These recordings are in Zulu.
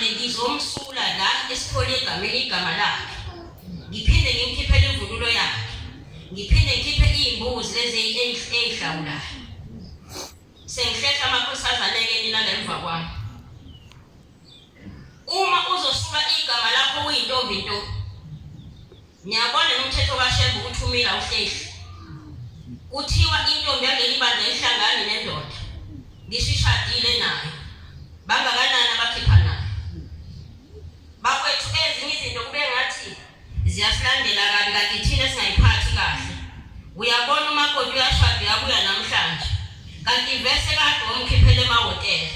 manje ngizomsula la esiphole igama lakhe. Ngiphinde ngimkhiphele imvunulo yakhe. Ngiphinde ngikhiphe izimbuzi lezi ezihlawulayo. Sengihlehla amakhosazane-ke nina lemva kwami. Uma uzosula igama lakho uyintombi nto. Ngiyabona nomthetho kaShembe ukuthi umila uhlehle. Kuthiwa intombi yaleli bandla ihlangane nendoda. Ngishishadile nayo. Bangakanani abakhipha nayo. Bakwethu ezinye izinto kube ngathi ziyasilandela kabi kanti thina singayiphathi kahle. Uyabona umakoti uyashada yabuya namhlanje. Kanti vese kade womkhiphele emahhotela.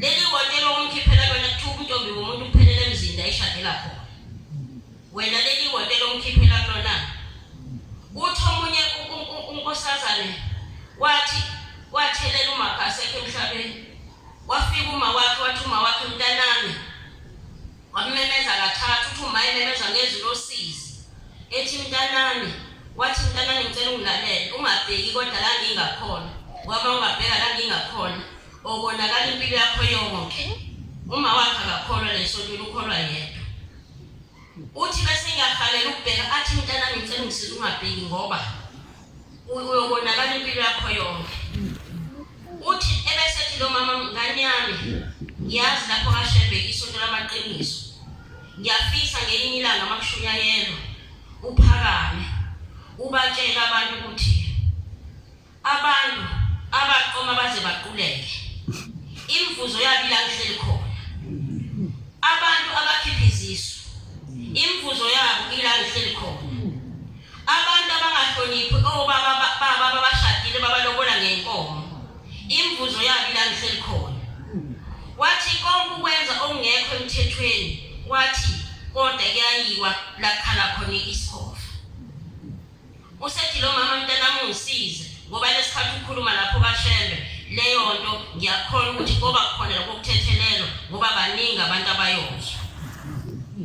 Leli hhotela womkhiphela lona kuthiwa intombi umuntu kuphelele emzini ayishadela khona. Wena leli hhotela womkhiphela lona. Uthi omunye unkosazane wathelela umakhasi ekhe emhlabeni. Wafika uma wakhe wathi uma wakhe mntanami. Wamemeza kathathu uthi uma ememeza ngezwi losizi. Ethi mntanami, wathi mntanami ngicela ungilalele, ungabheki kodwa la ngingakhona. Ngoba ungabheka la ngingakhona, obonakala impilo yakho yonke. Uma wakhe akakholwa lesontweni ukholwa yedwa. Uthi bese ngiyahalela ukubheka athi mntanami ngicela ungisize ungabheki ngoba uyobonakala impilo yakho yonke. Uthi ebesethi lo mama ngane yami ngiyazi lapho kaShembe isonto lamaqiniso. Ngiyafisa ngelinye ilanga amakushunyayelo uphakame ubatshela abantu ukuthi abantu abaqoma baze baquleke. Imvuzo yabo ila ngihleli khona. Abantu abakhipha izisu. Imvuzo yabo ila ngihleli khona. Abantu abangahloniphi obaba bashadile babalobola ngenkomo. Imvuzo yabo ila ngihleli khona. Wathi konke ukwenza ongekho emthethweni. Wathi kodwa kuyayiwa lakhala khona isikhofu. Usethi lo mama mntanami ungisize ngoba lesikhathi ukhuluma lapho kaShembe leyo nto ngiyakholwa ukuthi ngoba khona lokho kuthethelelo ngoba baningi abantu abayozwa.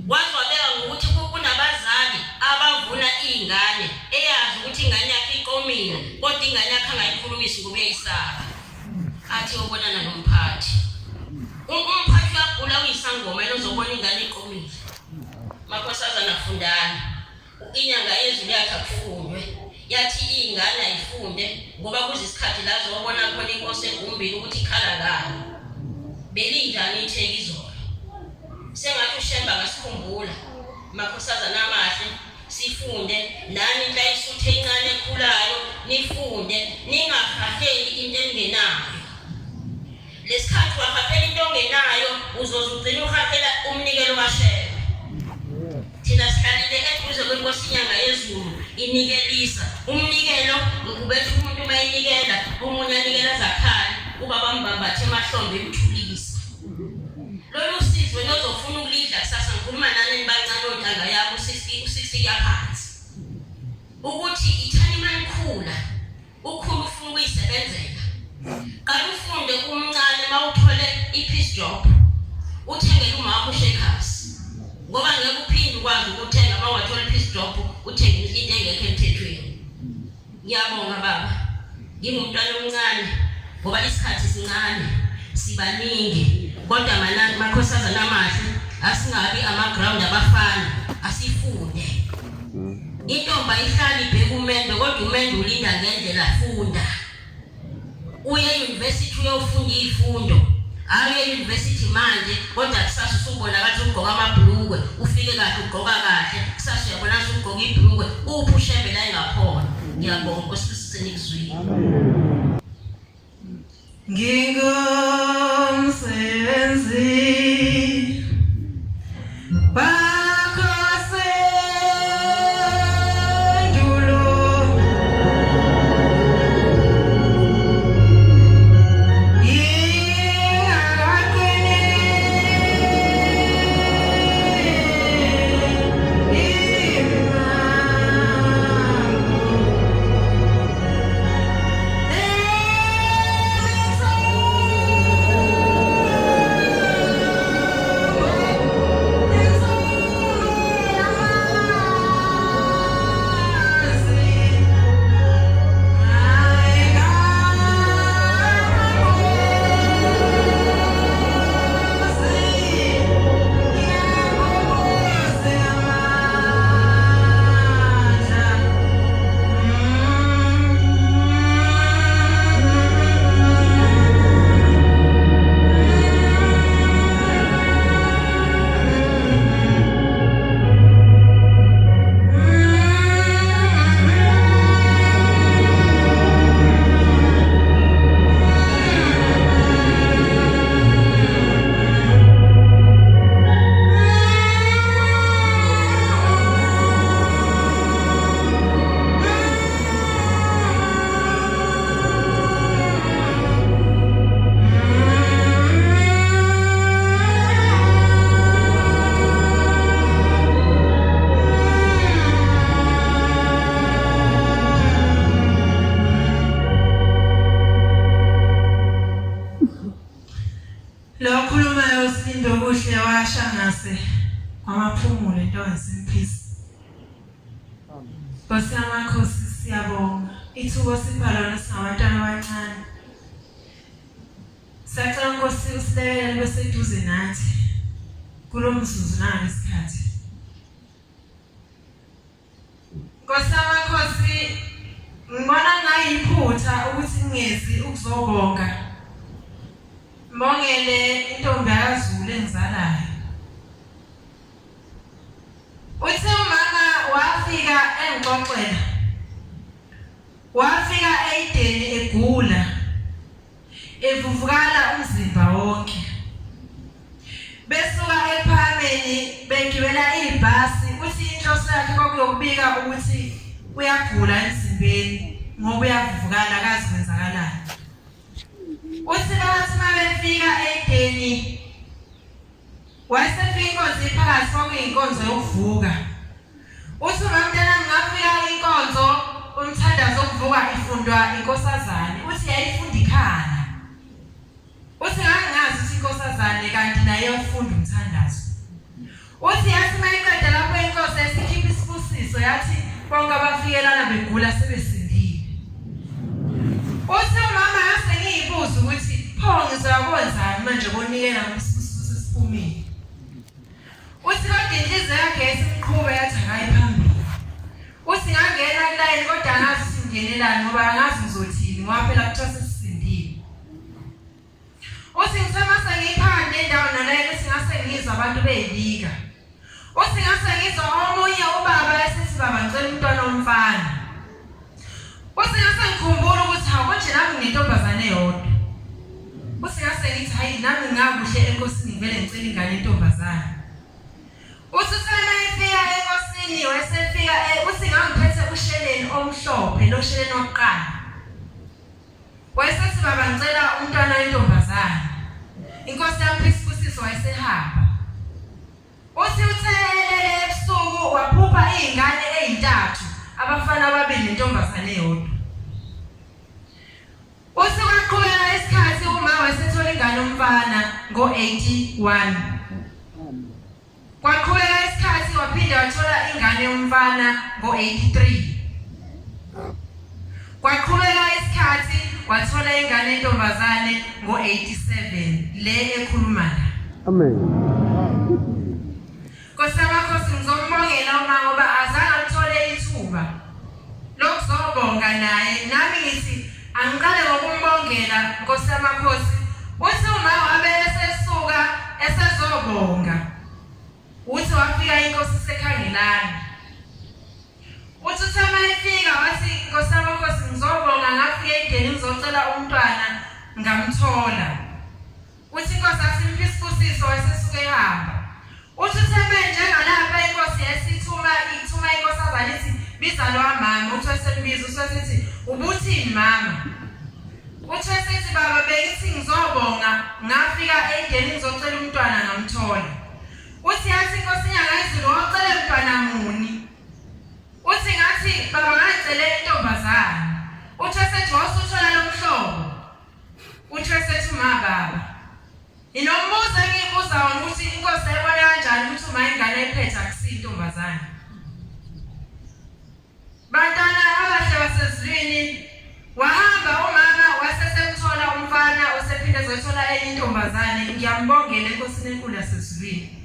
Wazwabeka ngokuthi kunabazali abavuna izingane eyazi ukuthi ingane yakhe iqomile kodwa ingane yakhe angayikhulumisi ngoba uyayisaba. Athi ubonana nomphathi. Umphathi uyagula uyisangoma elozobona ingane iqomile. Makhosazana afundana. Inyanga yezulu yakhe akufundwe. Yathi ingane ayifunde ngoba kuzisikhathi la zobona khona inkosi egumbini ukuthi ikhala ngani. Belinjani itheki izolo. Sengathi uShembe ngasikhumbula. Makhosazana amahle sifunde nani inhla isuthe incane ekhulayo nifunde ningahaheli into engenayo. Lesikhathi wahahela into engenayo uzoze ugcina uhahela umnikelo kaShembe. Thina sihlalile eduze kwenkosi inyanga yezulu inikelisa umnikelo ubethu umuntu mayinikela umunye anikela zakhali ubaba mbambathe emahlombe emthulisa. Lolu sizwe lozofuna ukulidla kusasa ngikhuluma nani nibancane ontanga yabo 60 yaphansi. Ukuthi ithani manikhula ukhulu ufuna ukuyisebenzela. Kanti ufunde umncane mawuthole ipeace job uthengele umakho uShekhasi. Ngoba ngeke uphinde ukwazi ukuthenga mawathola ipeace job uthenge into engekho emthethweni. Ngiyabonga baba. Ngingumntwana omncane ngoba isikhathi sincane sibaningi kodwa manani makhosazana amahle asingabi amaground abafana asifunde. Intombi ayihlali ibheka umendo kodwa umendo ulinda ngendlela afunda. Uye university uyofunda izifundo. Aye university manje kodwa kusasa usubona kathi ugqoka amabhlukwe ufike kahle ugqoka kahle kusasa uyabona usugqoka ibhlukwe uphi uShembe la engakhona. Ngiyabonga nkosisini ikuzwile. Ngingomsebenzi Lo khulumayo uSindo kuhle washa ngase kwamaphumulo into yasemphisi. Nkosi yamakhosi siyabonga. Ithuba siphala lona singabantwana abancane. Sacela Nkosi usilekele beseduze nathi kulomzuzu nangesikhathi. Nkosi yamakhosi ngibona ngayiphutha ukuthi ngezi ukuzobonga. Mbongele intombi yaZulu engizalayo. Uthe umama wafika engixoxela. Wafika eideni egula. Evuvukala umzimba wonke. Besuka ephameni begibela ibhasi uthi inhloso yakhe kwakuyokubika ukuthi uyagula emzimbeni ngoba uyavuvukala akazi kwenzakalayo. Uthi bathi mabefika eideni wayesefika inkonzo iphakathi kwakuyinkonzo yokuvuka. Uthi umntana ngafika inkonzo umthandazo wokuvuka ifundwa inkosazane. Uthi yayifunda ikhala. Uthi ngangazi ukuthi inkosazane kanti naye ufunda umthandazo. Uthi yathi mayiqeda lapho inkosi esikhipha isibusiso yathi bonke abafikelana begula sebesindile. Uthi umama yase ngiyibuza ukuthi pho ngizokwenzani manje bonikela ngisibusiso sesiphumile. Uthi kodwa inhliziyo yakhe esimqhube yathi akayiphambili. Uthi ngangena kulayini kodwa angazi singenelani ngoba angazi ngizothini ngoba phela kuthiwa sesisindile. Uthi ngisemase ngiphanda endawo naleyo singase ngizwa abantu beyibika. Uthi ngase ngizwa omunye ubaba esithi baba ngicela umntwana omfana. Uthi ngase ngikhumbula ukuthi hawu konje nami nginentombazane eyodwa. Uthi ngase ngithi hayi nami ngakuhle enkosini ngivele ngicela ingane entombazane. Uthi sema enkosini wayesefika uthi ngangiphethe usheleni omhlophe lo sheleni wokuqala. Wayesethi baba ngicela umntwana wentombazane. Inkosi yami isibusiso wayesehamba. Uthi uthelele ebusuku waphupha izingane ezintathu abafana ababili nentombazane eyodwa. Uthi kwaqhubeka isikhathi uma wayesethola ingane umfana ngo-81. Kwaqhubeka isikhathi waphinda wathola ingane yomfana ngo-83. Kwaqhubeka isikhathi wathola ingane yentombazane ngo-87 le ekhuluma la. Amen. Nkosi yamakhosi ngizombongela uma ngoba azange alithole ithuba lokuzobonga naye. Nami ngithi angiqale ngokumbongela Nkosi yamakhosi. Uthi uma wabe esesuka esezobonga. Uthi wafika inkosi sekhangelana. Uthi uthama efika wathi Nkosi yamakhosi ngizobonga ngafika edeni ngizocela umntwana ngamthola. Uthi inkosi asimpa isibusiso wayesesuke ehamba. Uthi utheme njengalapha inkosi yesithuma inkosazane ithi biza lo mama. Uthi wasembiza usethi ubuthini mama. Uthi wasethi baba bengithi ngizobonga ngafika edeni ngizocela umntwana ngamthola. Uthi yathi inkosi yangayizulu wacela umntwana muni. Uthi ngathi baba ngicele intombazane. Uthi wasethi wasuthola lo mhlobo. Uthi wasethi ma baba inombuzo engibuza wona ukuthi inkosi ayibona kanjani ukuthi uma ingane ephethe akusiyo intombazane. Bantwana abahle basezulwini wahamba umama wasesemthola umfana osephinde ezothola enye intombazane. Ngiyambongela enkosini enkulu yasezulwini.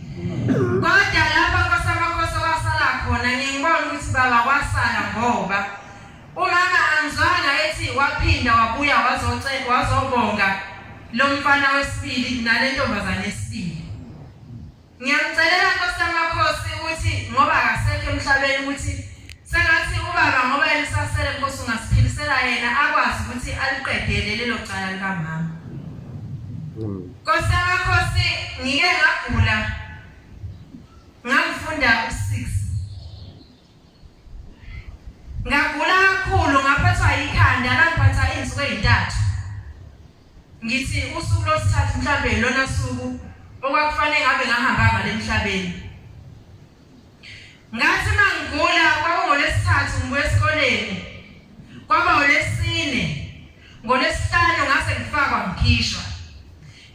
Kodwa lapha Nkosi yamakhosi wasala khona ngibona ukuthi baba wasala ngoba umama angizwanga ethi waphinda wabuya wazobonga lo mfana wesibili nale ntombazane yesibili. Ngiyamcelela Nkosi yamakhosi ukuthi ngoba akasekho emhlabeni ukuthi sengathi ubaba ngoba elisasele Nkosi ungasiphilisela yena akwazi ukuthi aliqedele lelo cala likamama. Nkosi yamakhosi ngike ngagula. Ngangifunda u6. Ngagula kakhulu ngaphathwa ikhanda langiphatha izinsuku ezintathu. Ngithi usuku losithathu mhlambe lona suku okwakufanele ngabe ngahamba ngale emhlabeni. Ngathi mangigula kwakungolesithathu ngibuye esikoleni. Kwaba olesine. NgoLwesihlanu ngase ngifakwa ngikhishwa.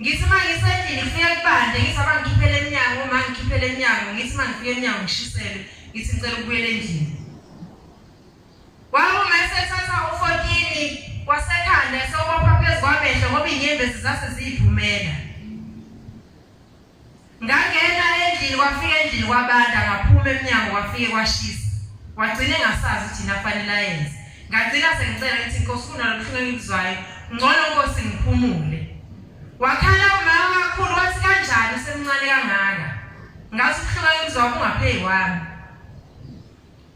ngithi mangisendlini ngifike kubande ngithi abangikhiphele eminyango uma ngikhiphele eminyango ngithi mangifike eminyango ngishisele ngithi ngicela ukubuyela endlini. Waba mayesethatha u14 wasekhanda sobopha phezu kwamehlo ngoba inyembezi zase ziyiphumela. Ngangena endlini kwafika endlini kwabanda ngaphuma eminyango kwafike kwashisa. Wagcina engasazi ukuthi thina kufanele ayenze. Ngagcina sengicela ukuthi inkosi kunalokuhlungu engikuzwayo ngcono inkosi ngiphumule. Wakhala umama kakhulu wathi kanjani usemncane kangaka. Ngathi ukuhlungu engikuzwayo ungaphezu kwami.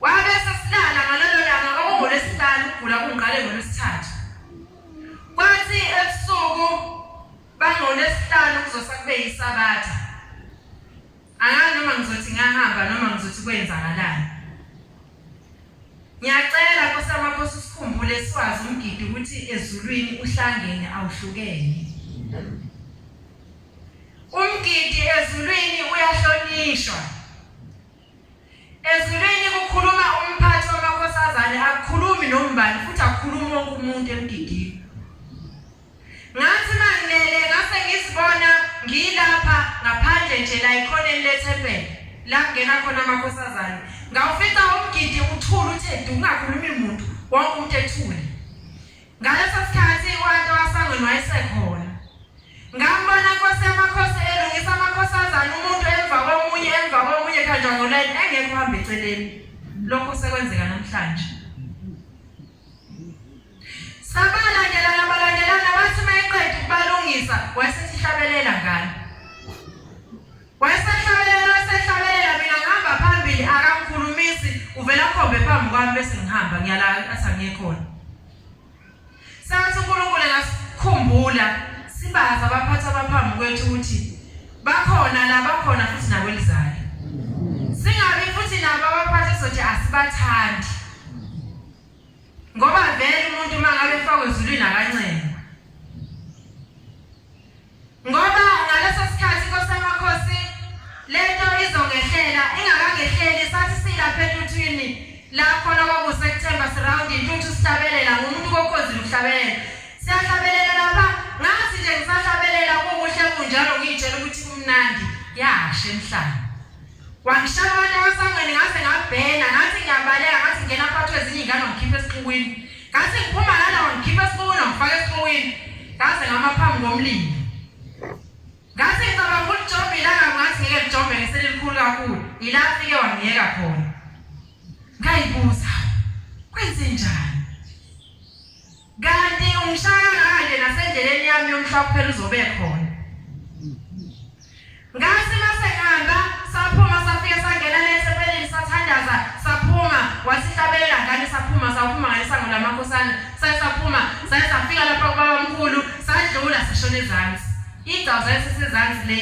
Wabe sesilala ngalelo langa kwakungoLwesihlanu ukugula kungiqale ngoLwesithathu. Kwathi ebusuku bangoLwesihlanu kuzosakube yiSabatha. Angazi noma ngizothi ngahamba noma ngizothi kwenzakalani. Ngiyacela Nkosi yamakhosi usikhumbule siwazi umgidi ukuthi ezulwini uhlangene awuhlukene. Umgidi ezulwini uyahlonishwa. Ezulwini kukhuluma umphathi wamakhosazane akukhulumi nombani futhi akukhuluma wonke umuntu emgidini. Ngathi mangilele ngase ngizibona ngilapha ngaphandle nje la ikhoneni lethempeli la kungena khona amakhosazane. Ngawufica umgidi uthula uthe ungakhulumi umuntu wonke umuntu ethule. Ngaleso sikhathi uwanto wasangweni wayesekhona. Ngambona Nkosi yamakhosi elungisa amakhosazane umuntu emva komunye kanjwa ngoleni engeke uhambe eceleni. Lokho sekwenzeka namhlanje. Sabalandelana wathi mayeqeda ukubalungisa wayesethi hlabelela ngani. Wayesehlabelela mina ngihamba phambili akamkhulumisi uvela khombe phambi kwami bese ngihamba ngiyala asangiyekhona. Sathi uNkulunkulu ngasikhumbula sibaza abaphathi abaphambi kwethu ukuthi bakhona la bakhona futhi nakwelizayo. Singabi futhi nabo abaphathi sothi asibathandi. Ngoba vele umuntu mangabe efakwe ezulwini akancane. Ngoba ngaleso sikhathi Nkosi yamakhosi lento izongehlela ingakangehleli sathi silapha entuthwini la khona kwakuSeptember surround intuthu sihlabelela ngomuntu kokhozile ukuhlabelela. Siyahlabelela lapha ngathi nje ngisahlabelela kukuhle kunjalo ngitshela ukuthi kumnandi yashe emhlanje. Wangishaya abantu abasangweni ngase ngabhena ngathi ngiyabaleka ngathi ngena phakathi kwezinye ingane ngikhipha esiqhukwini. Ngathi ngiphuma ngala ngikhipha esiqhukwini ngifaka esiqhukwini. Ngaze ngamaphambi komlilo. Ngathi ngicabanga ukuthi Jombe ilanga ngathi ngeke ngijombe ngeseli elikhulu kakhulu. Ila afike wangiyeka khona. Ngayibuza kwenze njani? Kanti ungishaya kanje nasendleleni yami yomhlaba phela uzobe khona. Ngathi mase ngihamba saphuma safika sangena lesepeleni sathandaza saphuma wasihlabelela ngane saphuma ngalesango lamakhosana saphuma safika lapha kubaba omkhulu sadlula sishona ezansi. Igcawu zayisezansi le.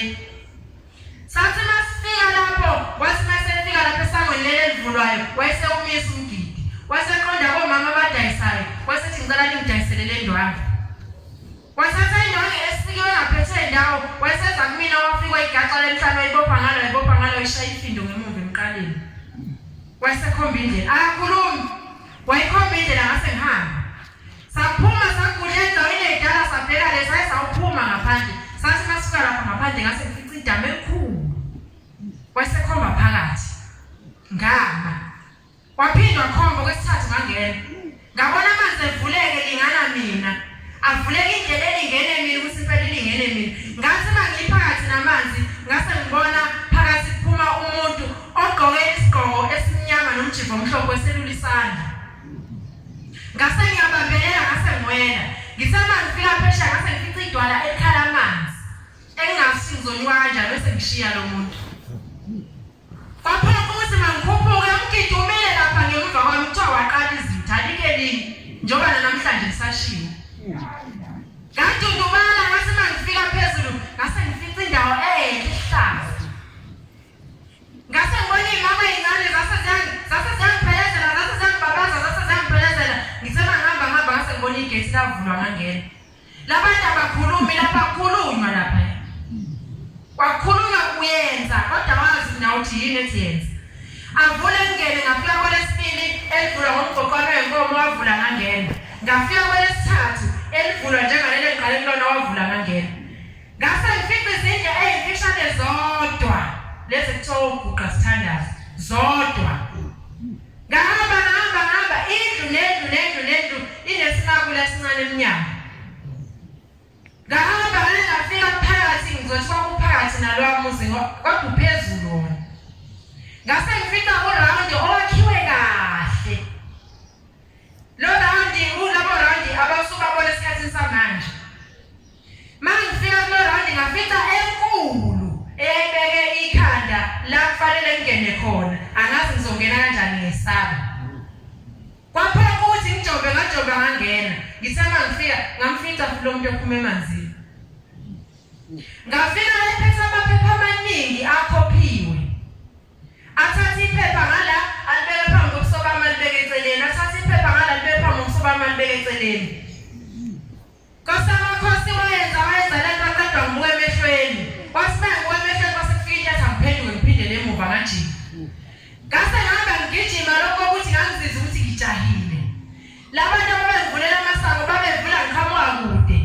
Sathi masifika lapho wathi masefika lapha esangweni leli elivulwayo wayesewumisa umgidi. Waseqonda komama abadayisayo wasethi ngicela ningidayisele le ndwangu. Wasatha indwangu esikiwe ngaphethe indawo wayeseza kumina wafika igaxa lemhlanje wayibopha ngalo ishaya ifindo ngemuva emqaleni. Wayesekhomba indlela akakhulumi wayikhomba indlela ngase ngihamba. Saphuma sagudla endaweni edala sabheka lesa sayisawuphuma ngaphandle. Sathi masifika lapha ngaphandle ngase ngifica idama elikhulu. Wayesekhomba phakathi. Ngama. Waphindwa khomba kwesithathu ngangena. Ngabona amanzi evuleke lingana mina. Avuleke indlela elingene mina kusipela ilingene mina. Ngathi mangiphakathi namanzi ngase ngibona phakathi kuphuma umuntu ogqoke isigqoko esimnyama nomjivo omhlophe eselulisana. Ngase ngiyabambelela ngase ngwela. Ngithema ngifika phesha ngase ngifica idwala ekhala amanzi. Engingasi ngizonywa kanjalo bese ngishiya lo muntu. Kwaphela ukuthi mangikhuphuke umgidumile lapha ngemuva kwami kuthiwa waqala izitha like lini njengoba namhlanje lisashiwe. Ngandudumala ngase mangifika phezulu ngase ngifica indawo ehlaza. Ngase ngibona imama ezincane zangiphelezela ngithema ngihamba ngase ngibona igesi lavulwa ngangena. Labantu abakhulumi lapha kukhulunywa lapha. Wakhuluma kuyenza kodwa wazi nawe ukuthi yini eyenza. Avule ngene ngafika kwelesibili elivula ngomgoqwana wenkomo wavula ngangena. Ngafika kwelesithathu elivulwa njengalelo enqaleni lona wavula ngangena. Ngase sokuguqa sithandaza zodwa. Ngahamba indlu inesinabula esincane emnyango. Ngahamba ngafika phakathi ngizothi kwakuphakathi nalowa muzi kodwa uphezulu wona. Ngase ngifika kuround owakhiwe kahle. Lo round ulabo round abasuka bona esikhathini samanje. Mangifika kulo round ngafika enkulu eyayibeke ikhanda la kufanele ngene khona. Angazi ngizongena kanjani ngesaba. Kwaphela ukuthi ngijombe ngangena. Ngithema ngifika ngamfica futhi lo muntu ephuma emanzini. Ngafika ephethe amaphepha amaningi akhophiwe. Athatha iphepha ngala alibeke phambi kokusobama alibeke eceleni. Athatha iphepha ngala alibeke phambi kokusobama alibeke eceleni. Kosamakhosi wayenza lento aqedwa ngibuka emehlweni. Kwasibanga ngibuka emehlweni kwasekufika inyathi angiphenduke ngiphindele emuva ngajima. Ngase ngihamba ngigijima lokho ukuthi ngangizizwa ukuthi ngijahile. Labantu ababengivulela amasango babevula ngiqhamuka kude.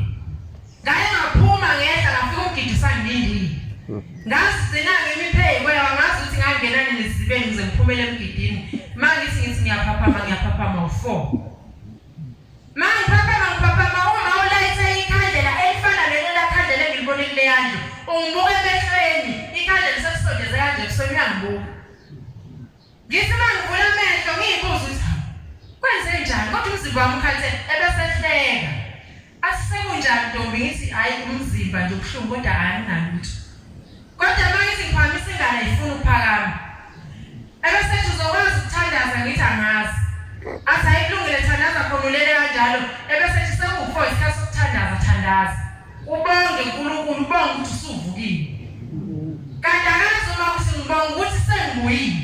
Ngaye ngaphuma ngehla ngafika umgijisa ngilindile. Ngasigcina ngimipheko ngazi ukuthi ngangena nesibeni ngize ngiphumele emgidini. Mangithi ngiyaphaphama u4. Ngiphaphama uma ulayithe ikhandlela elifana nelela khandlela engilibone kule yandlu. Ungibuka emehlweni ikhandlela lisesondeze kanje ebusweni uyangibuka. Ngithi mangivula amehlo ngiyibuza ukuthi kwenze njani kodwa umzimba wami ukhathe ebese ehleka. Asisekunjani Ntombi ngithi hayi umzimba nje ubuhlungu kodwa anginalutho. Kodwa mangithi ngiphakamisa ingane ifuna ukuphakama. Ebese ethi uzokwazi ukuthandaza ngithi angazi. Athi ayikulungile thandaza khona ulele kanjalo. Ebese ethi sekupho isikhathi sokuthandaza thandaza. Ubonge uNkulunkulu ubonge ukuthi usuvukile. Kanti angazi uma ukuthi ngibonga ukuthi sengibuyile.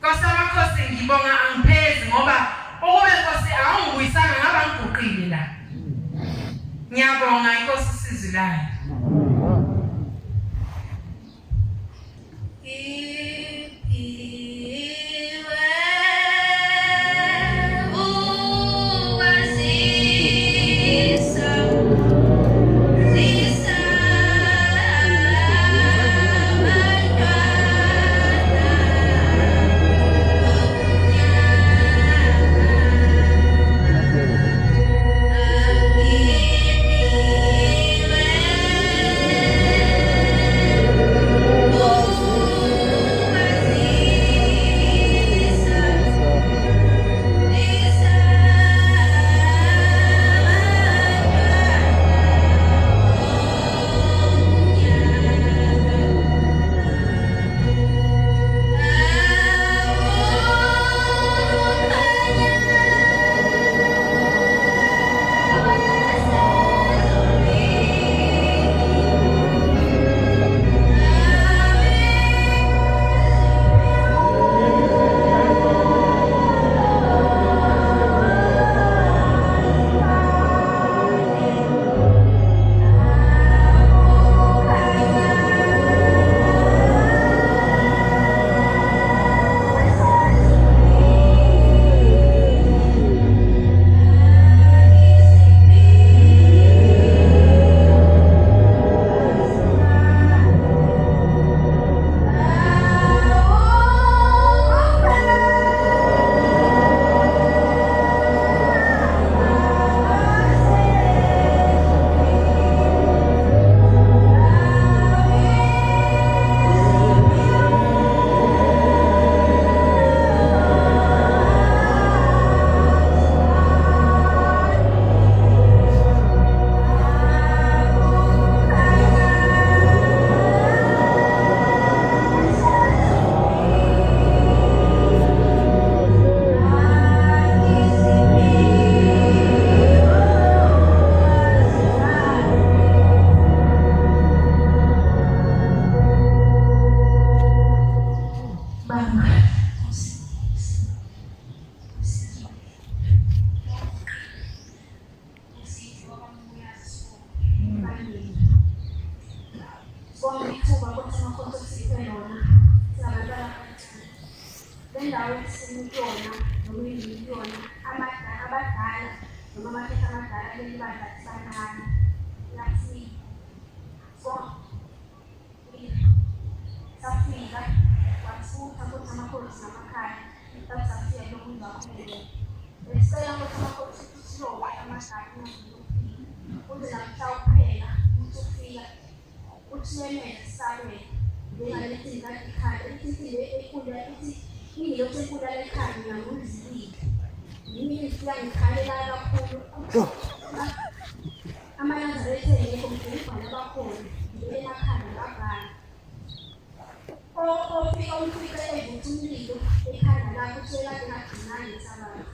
Kosamakhosi ngibonga angiphezi ngoba ukube Nkosi awungibuyisanga ngaba ngiguqile la. Ngiyabonga inkosi isizulayo. Safika amakhosi namakhaya bazafika lomuntu wakhona. Besicela ukuthi amakhosi sizoba amagama ukuze namhlawuphela ukuthi ufika uthiyemele sisabe njengalethi ngadi ekhaya ithi le ekula ithi ingilokhu ekula lekhaya ngiyanguzilile yimi ngifika ngikhalela kakhulu amaNazaretha engekho ngifuna abakhona ngibele emakhaya ngabhana ofika umfika evuthi umlilo ekhanda lakho kutshela ngagcinani ngesabayo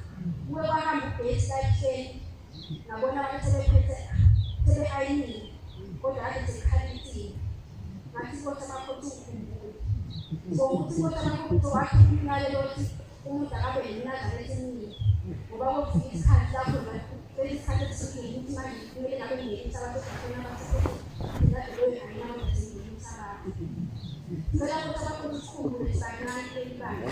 kuwe kwahamba ubhesi layihleli ngabona abantu sebe-ayinile kodwa ade sekhalithile ngathi ukuthi amakhosi ukhumbule so ukuthi ukuthi amakhosi wakhe imiyalelo yokuthi umuntu akabe yiNazaretha eminingi ngoba kofika isikhathi lapho isikhathi esifile ukuthi manje kumele ngabe ngeyithi abantu bakhona abasezingade loyo ayinamazazingeyithi abantu ngicela ukuthi amakhosi sikhumbule sibancane elibanga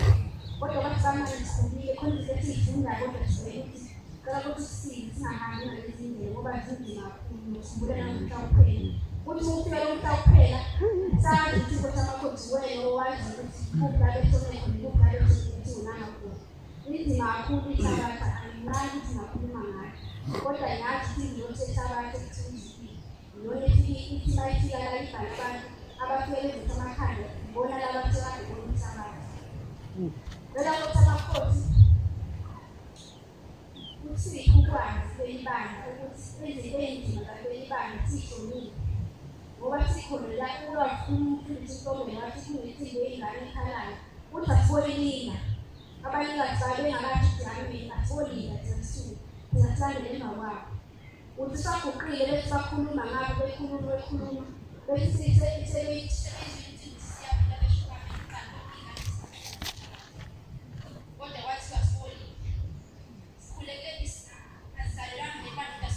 kodwa bathi bamanje sikhumbule khona izinto esiy'fundayo kodwa sibele ukuthi ngicela ukuthi sisile singahambi ngalezi ndlela ngoba zinzima kakhulu nosikhumbule namhlawuphela ukuthi ukufika lomhlawuphela sazi ukuthi ukuthi amakhosi wena owazi ukuthi kubla bethonekho kubla bethonekho unangakhona inzima kakhulu ithabatha angimnaki ukuthi ngakhuluma ngayo kodwa ngathi izilothu ethabatha ukuthi uzifile iyona ithi bayifika la ibhale abantu abafike bevuthi amakhanda ibona labantu kade bona ithabatha ngicela ukuthi amakhosi ukuthi ukwazi lelibanga ukuthi izinto ey'nzima zalelibanga sihlonile ngoba sikhona la umfundisi uhlomela wathi kunethimba ey'ngane ekhalayo uthi asibolilina abanikazi bayo bengakathi sihambile asibolila thina singathanda emva kwabo uthi saguqile bethi bakhuluma ngabo bekhuluma bethi siyaphila beshuka kodwa kwathi basibolile sikhuleke asisalelanga nebandla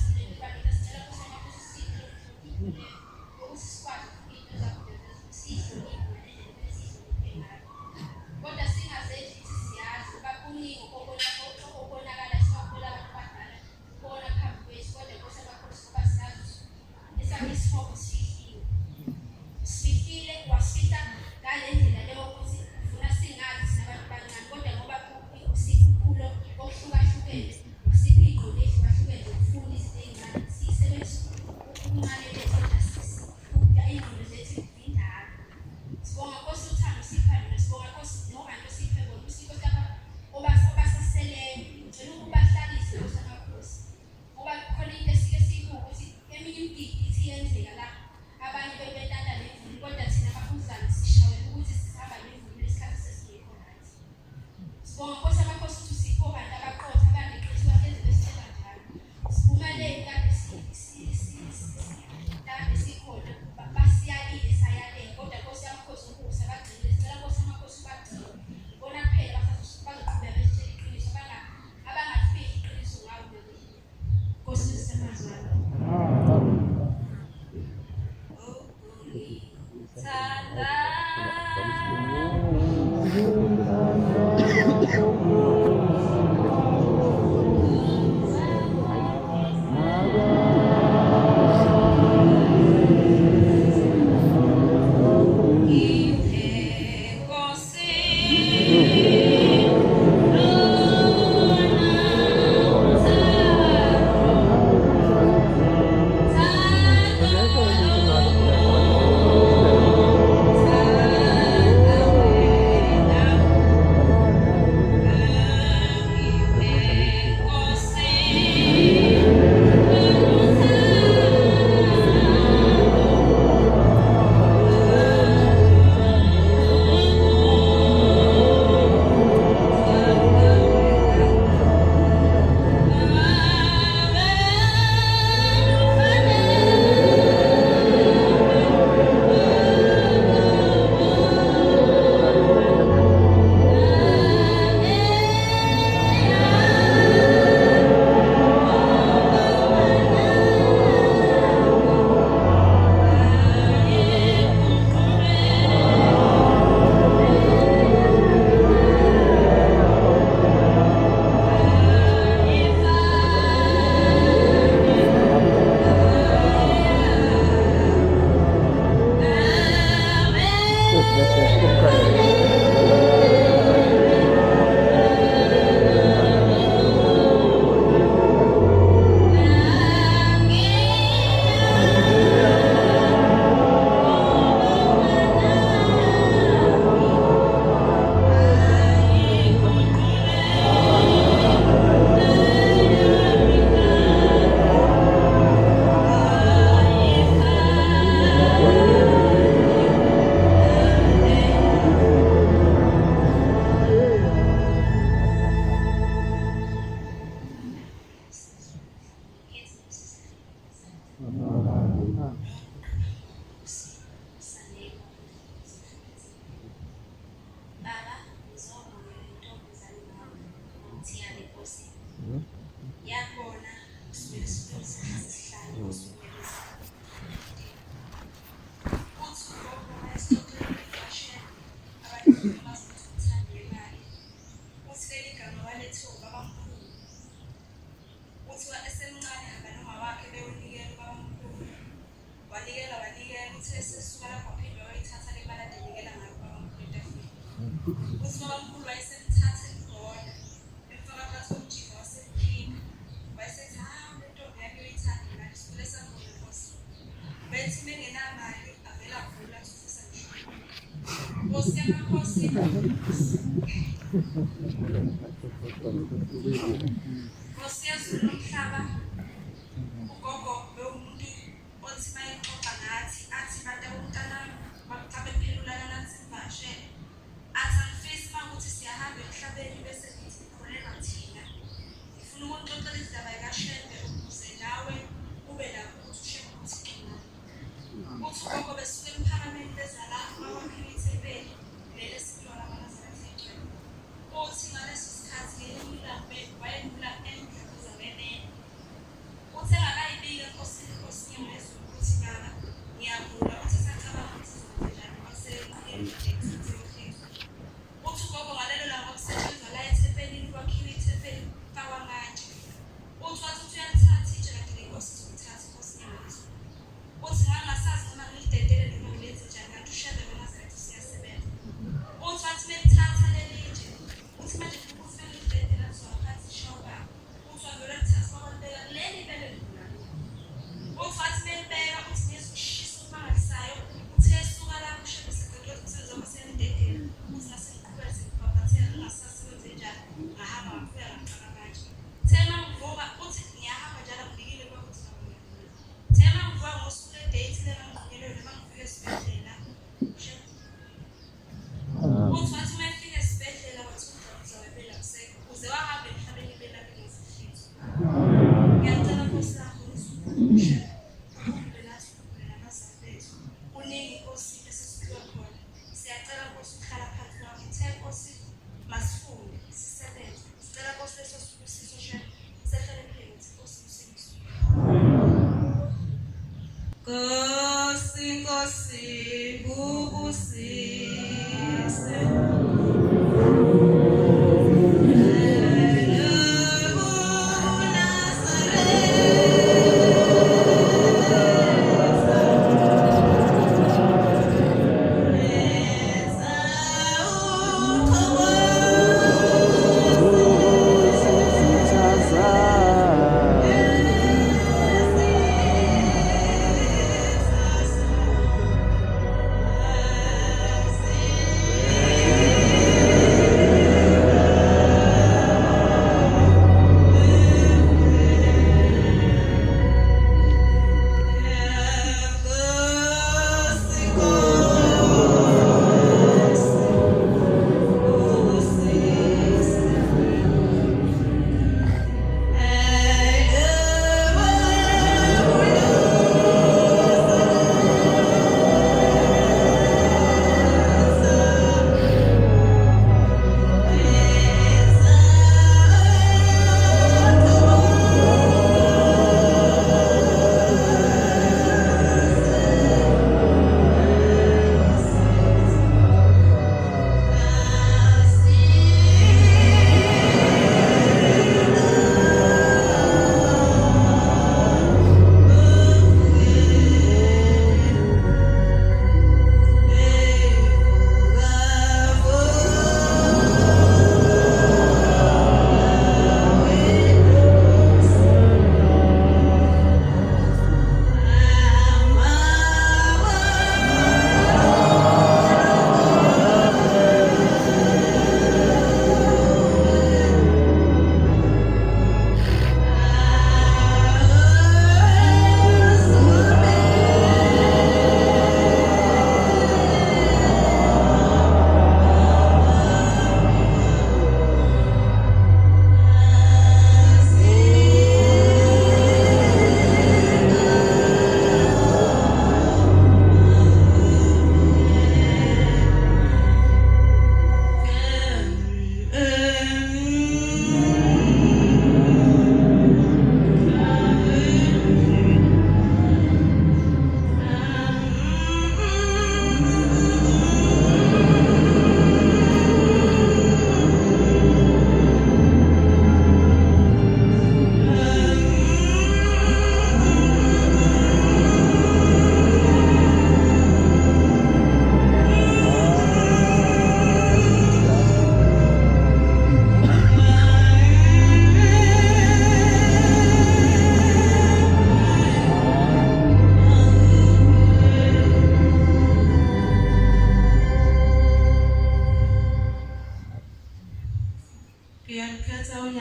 kasicela kusona kusisipho ukuthi sikwazi into zakude kodwa singazenzi siyazi bakuningi okubonakala sibakhula abantu badala bona phambi kwethu kodwa kose bakhosi ngoba siyazi esami isihomo sifihlile wasifihla ngale ndlela leyo ukuthi ufuna singazi sinabantu bancane kodwa ngoba sikhuphula okuhlukahlukene siphi iy'gqoke ehlukahlukene ukufunda izinto ey'ncane siyisebenzisa ukuncane lethu kodwa sifunda iy'ngqondo zethu indala sibonga Nkosi uthando sipha lona sibonga Nkosi nobantu siphe bona uSinkosi obasaseleyo ngicela ukubahlalise nosamakhosi ngoba khona into esike siyibuka ukuthi eminye imigidi ithi yenzeka la abanye bebetata nemvuli kodwa thina abafundisane sishawele ukuthi sihamba nemvuli lesikhathi sesingekho right sibonga Nkosi amakhosi ukuthi sipho bantu abaqotha abaneqiswa eze besitshela njalo siphumelele kade sikhona basiyalile sayalele kodwa Nkosi amakhosi ukusa bagcine sicela Nkosi amakhosi bagcine bona kuphela bazoqhubeka besitshela iqiniso abangafihli iqiniso ngawo Nkosi sisemazwana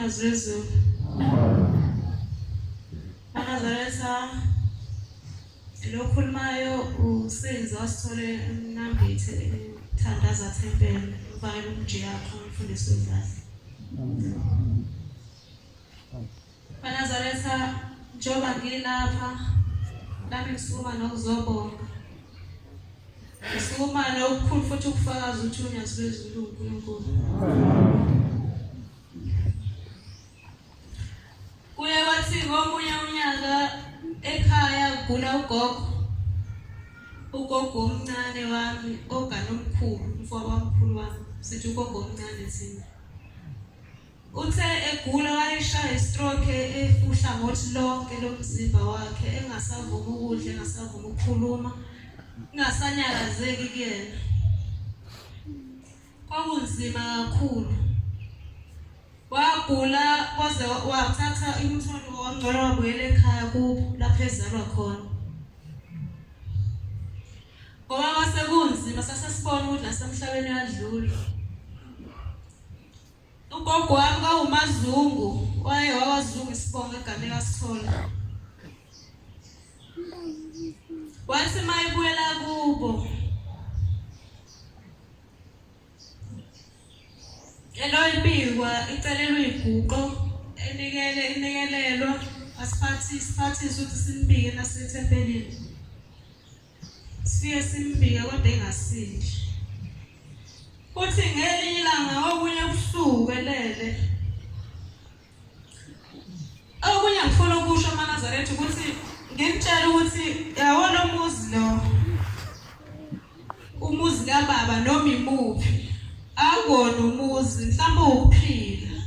Thunywa Zulu. Banazaretha lo khulumayo usenzo wasithole Nambithe Thandaza Thempele ufakela umji yakho umfundisi wezandla. Banazaretha njoba ngilapha nami ngisukuma nokuzobonga. Ngisukuma nokukhulu futhi ukufakaza uThunywa Zulu uNkulunkulu. Kuye wathi ngomunye unyaka ekhaya kugula ugogo omncane wami ogana omkhulu umfowabo wamkhulu wami sithi ugogo omncane thina. Uthe egula wayeshaya istroke efuhla ngothi lonke lomzimba wakhe engasavuma ukudla engasavuma ukukhuluma engasanyakazeki kuyena. Kwakunzima kakhulu. Wagula waze wathatha imithwalo wangcola wabuyela ekhaya kubo lapho ezalwa khona. Ngoba kwasekunzima sasesibona ukuthi nasemhlabeni uyadlula. Ugogo wami kwaUmazungu wawazungu isibongo egameni kaSithola. Wathi mayibuyela kubo eloyibikwa icelelwe iguqo enikelelwa asiphathise ukuthi simbike nasethempelini. Sifike simbike kodwa engasindi. Uthi ngelinye ilanga okunye ubusuku elele. Okunye ngifuna ukusho eManazaretha ukuthi ngimtshela ukuthi yawo lo muzi lo umuzi kaBaba noma imuphi akona umuzi mhlawumbe ukuphila.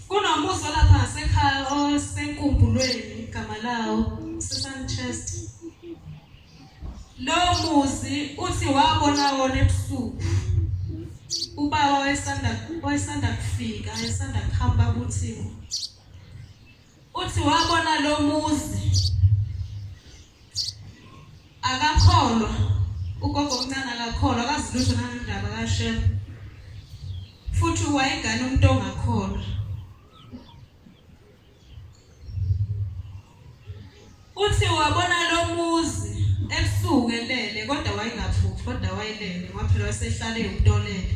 Kunomuzi lapha ngasekhaya osenkumbulweni igama lawo Sesanchest. Lo muzi uthi wabona wona ebusuku. Ubaba wayesanda kufika ayesanda kuhamba kuThixo. Uthi wabona lo muzi akakholwa ugogo omncane akakholwa akazilutho nandaba kaShem. Futhi wayengane umuntu ongakholwa. Uthi wabona lo muzi ebusuku elele kodwa wayengaphuthi kodwa wayelele ngoba phela wasehlale ubutolele.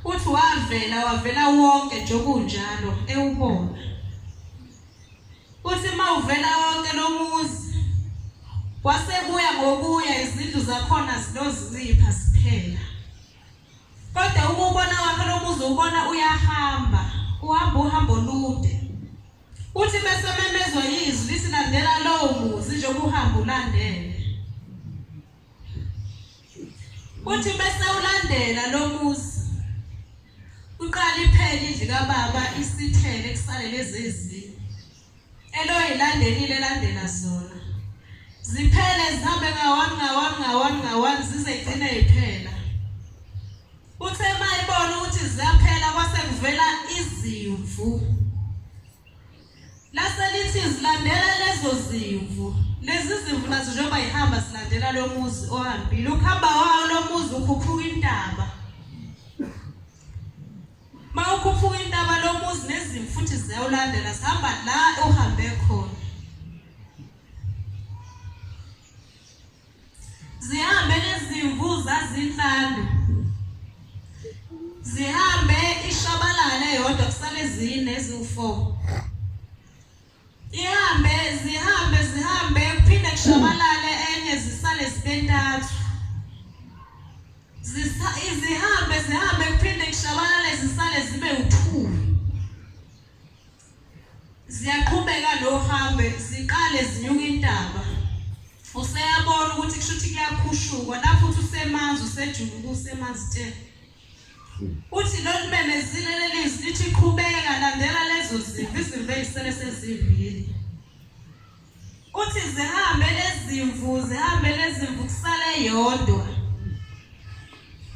Uthi wavela wonke nje kunjalo ewubona. Uthi mawuvela wonke lo muzi wasebuya ngokuya izindlu zakhona zilozincipha siphela. Kodwa ukubona wakhe lo muzi ubona uyahamba uhambo olude. Uthi bese memezwa izwi lisilandela lowo muzi nje ukuhamba ulandele. Uthi bese ulandela lo muzi uqala iphela indlu kaBaba isithele kusale lezi ezinye. Eloyilandelile landela zona. Ziphele zihambe ngawani zize igcine iphela. Uthe mayibona ukuthi ziyaphela kwase kuvela izimvu. Laselithi zilandela lezo zimvu. Lezi zimvu nazo njengoba ihamba zilandela lo muzi ohambile. Ukuhamba wawo lo muzi ukhuphuka intaba. Mawukhuphuka intaba lo muzi nezimvu futhi ziyawulandela zihamba la uhambe khona. Zihambe nezimvu zazinhlanu. Zihambe ishabalala eyodwa kusale zine eziwu4. Zihambe kuphinde kushabalale enye zisale zibentathu. Zihambe kuphinde kushabalale zisale zibe u2. Ziyaqhubeka lo hambe ziqale zinyuka intaba. Useyabona ukuthi kushuthi kuyakhushukwa lapho uthi usemanzi usejulu kusemanzi the. Uthi lo limemezile lelizwi lithi qhubeka landela lezo zimvu izimvu ezisele sezivili. Uthi zihambe lezimvu kusale yodwa.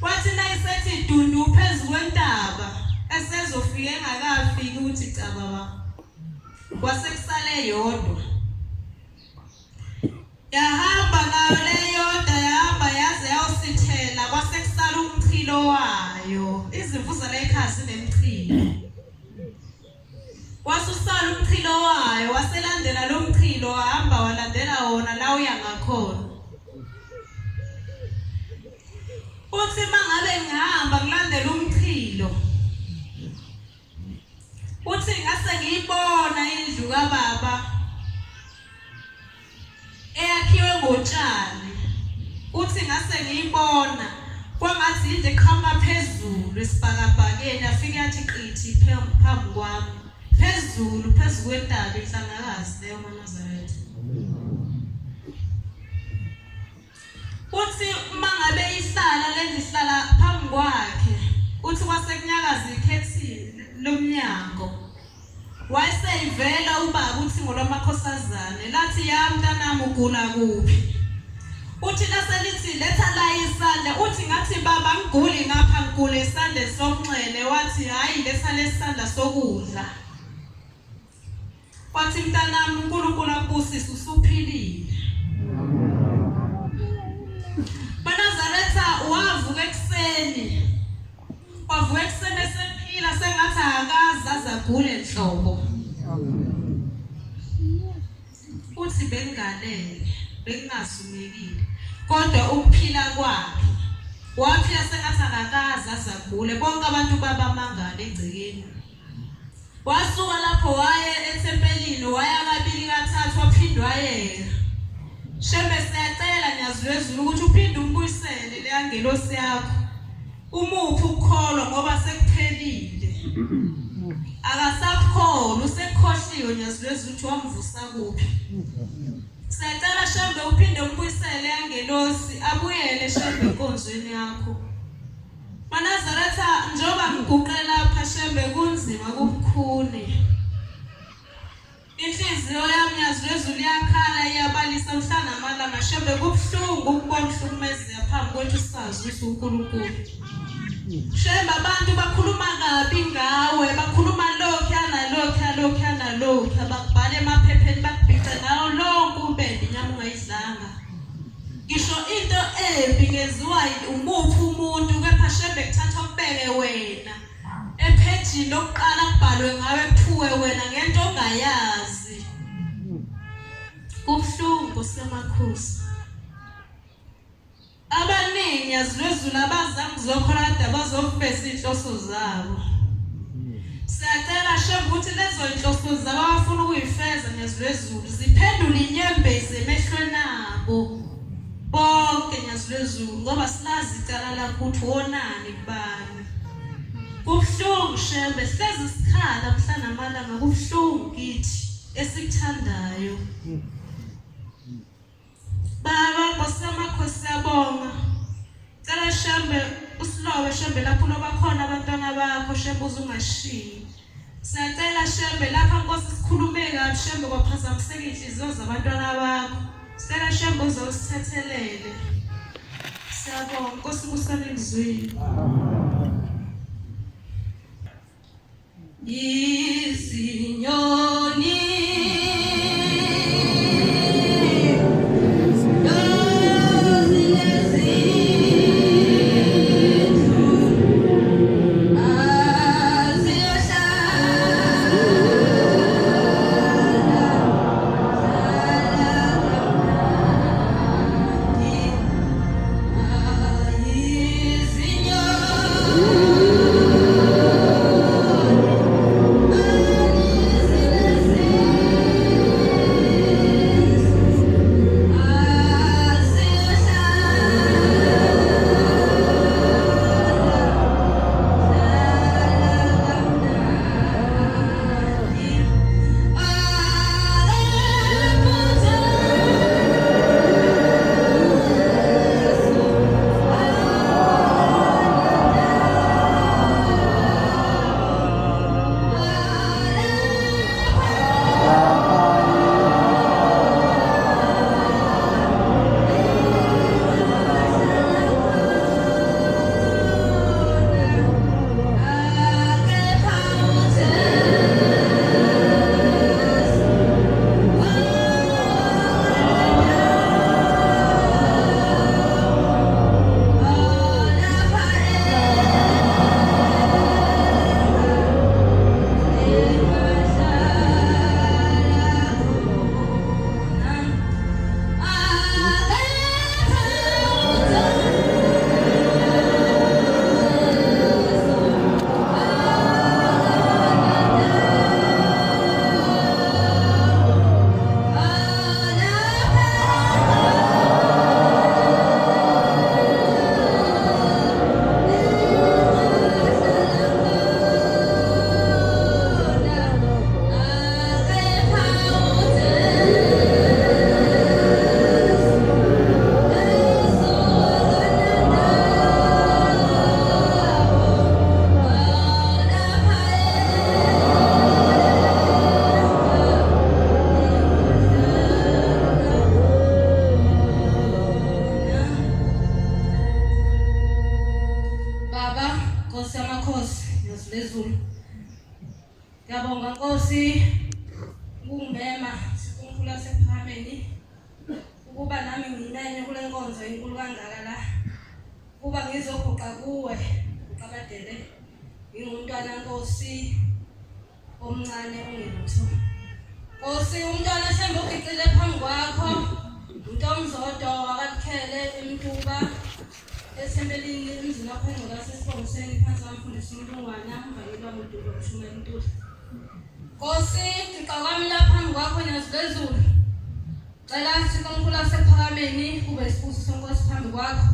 Wathi nayisethi dundu phezulu kwentaba esezofika engakafiki uthi cha baba. Kwase kusale yodwa. Yahamba nayo le yodwa yahamba yaze yawusithela kwase kusala umchilo wayo. wayo izimvu zale ekhaya zinemchilo. Wasusala umchilo wayo waselandela lo mchilo wahamba walandela wona la uya ngakhona. Uthi mangabe ngihamba ngilandela umchilo, uthi ngase ngiyibona indlu kababa eyakhiwe ngotshani. Uthi ngase ngiyibona kwangathi into eqhamuka phezulu esibhakabhakeni afike yathi qithi phambi kwami. Phezulu kwentaba inhlangakazi leyo kaNazaretha. Uthi mangabe ihlala lendlu ihlala phambi kwakhe, uthi kwasekunyakaza ikhethini lomnyango. Wayeseyivela ubaba uthi ngolwamakhosazane lathi ya mntanami ugula kuphi? Uthi laselithi letha la isandla. Uthi ngathi baba ngiguli ngapha ngigula isandla somnxele. Wathi hayi letha lesandla sokudla. Wathi mntanami uNkulunkulu akubusise usuphilile. kaNazaretha wavuka ekuseni. Wavuka ekuseni esephila sengathi akazi azagule enhlobo. Uthi bengalele, bengasumekile. Kodwa ukuphila kwakhe waphila sengathi akakazi azagule. Bonke abantu babamangala egcekeni. Wasuka lapho waya eThempelini waya kabili kathathu waphindwa yena. Shembe siyacela Nyazulezulu ukuthi uphinde umbuyisele le angelosi yakho. Umuphi ukukholwa ngoba sekuphelile. Akasakholwa usekhohliwe Nyazulezulu ukuthi wamvusa kuphi. Siyacela Shembe uphinde umbuyisele angelosi abuyele Shembe enkonzweni yakho. kaNazaretha njoba ngiguqela lapha Shembe kunzima kubukhuni. Inhliziyo yami Nyazulezulu iyakhala iyabalisa mhla namalanga Shembe kubuhlungu ukubona uhlukumezeka phambi kwethu sazi ukuthi uNkulunkulu. Shembe abantu bakhuluma kabi ngawe, bakhuluma lokhu abakubhala emaphepheni bakubhica nawo lonke ubende inyama ungayidlanga. Ngisho into embi ngeziwa umuphi umuntu kepha Shembe kuthatha ukubeke wena ephejini lokuqala kubhalwe ngawe kuthiwe wena ngento ongayazi. Kubuhlungu semakhosi. Abaningi Nyazulezulu abazange zokhona kade bazofesa inhloso zabo. Siyacela Shembe ukuthi lezo inhloso zabo abafuna ukuyifeza Nyazulezulu ziphendule inyembezi emehlweni abo. Bonke Nyazulezulu ngoba silazi icala lakho ukuthi wonani kubani. Kubuhlungu Shembe sihlezi isikhala mhla namalanga kubuhlungu kithi esikuthandayo. Baba ngosemakhosi siyabonga. Cela Shembe usilobe Shembe lapho loba khona abantwana bakho Shembe uzungashiyi. Siyacela Shembe lapha Nkosi sikhulume kabi Shembe kwaphazamiseka inhliziyo zabantwana bakho. Sicela Shembe uzosithethelele. Siyabonga Nkosi kusale ngizwini. Izinyoni Zulu. Ngiyabonga Nkosi ukungibema sikhulu lasePharameni ukuba nami nginene kule nkonzo enkulu kangaka la. Kuba ngizoguqa kuwe uqabadele ngingumntwana Nkosi omncane ongelutho. Nkosi umntwana shembe ugicile phambi kwakho umuntu omzodo wakaKhele eMtuba esempelini emzini wakho engcwele sesibongiseni phansi kwamfundisi uMlungwana umvangeli waMduba uShuma eMtuli. Nkosi ngixa kwami la phambi kwakho nyazibezulu cela sikhulu lasePharameni kube isibusiso Nkosi phambi kwakho.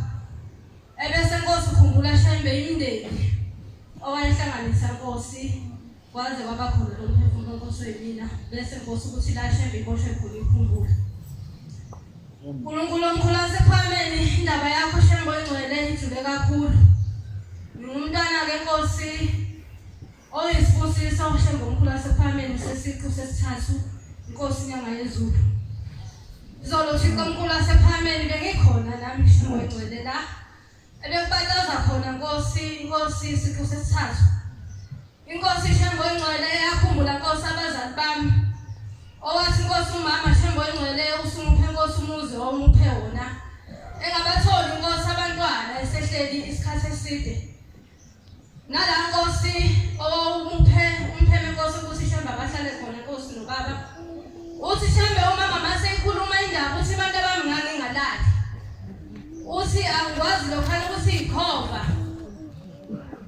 Ebese Nkosi ukhumbula shembe imindeni owayehlanganisa Nkosi kwaze kwaba khona lo mphefumulo Nkosi wemina bese Nkosi ukuthi la shembe iboshwe khona ikhumbula. Unkulunkulu omkhulu wasePharameni indaba yakho shembe oyingcwele ijule kakhulu. Ngumntwana ke Nkosi oyisibusiso shembe omkhulu wasePharameni sesiqu sesithathu Nkosi inyanga yezulu. Izolo Thixo omkhulu wasePharameni bengikhona nami shembe oyingcwele la. Ebekubataza khona Nkosi isiqu sesithathu. Inkosi shembe oyingcwele yakhumbula Nkosi abazali bami. Owathi Nkosi umama shembe oyingcwele usumuphe Nkosi umuzi owumuphe wona. Engabatholi Nkosi abantwana esehleli isikhathi eside. Nala Nkosi owumuphe Nkosi ukuthi shembe abahlale khona Nkosi nobaba. Uthi shembe umama mase ikhuluma indaba uthi abantu abamngani ngalali. Uthi angikwazi lokhana ukuthi ikhova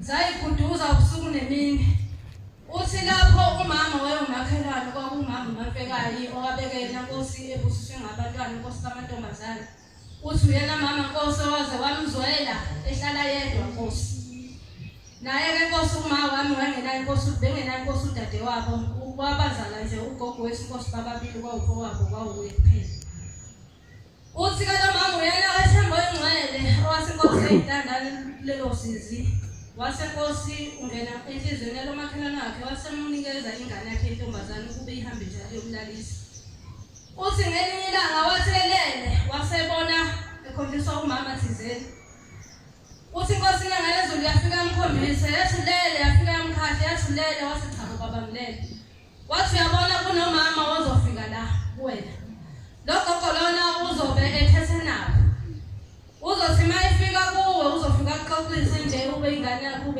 zayiguduza ubusuku nemini. Uthi lapho umama wayemakhelwane kwakumama uMafekayi owabekela Nkosi ebusiswe ngabantwana Nkosi kaMantombazane. Uthi uyena mama Nkosi waze wamzwela ehlala yedwa Nkosi. Naye ke Nkosi uma wami wangenayo Nkosi bengenayo Nkosi udade wabo wabazala nje ugogo wethu Nkosi bababili kwawupho wabo kwawuye kuphela. Uthi ke lo mama uyena kaShembe oyingcwele owase Nkosi eyintandane lelo sizi. Wase Nkosi ungena enhlizweni lo makhelwane wakhe wasemnikeza ingane yakhe intombazane ukube ihambe njalo yomlalisi. Uthi ngelinye ilanga wathelele wasebona ekhombiswa umama thizeni. Uthi Nkosi inyanga yezulu yafika amkhombise yathulele yafika yamkhahle yathulele wathi cha baba mlele. Wathi uyabona kunomama ozofika la kuwena. Lo gogo lona uzobe ethethe nabo. Uzothi mayifika kuwe uzofika kuxoxise nje ube ingane yakho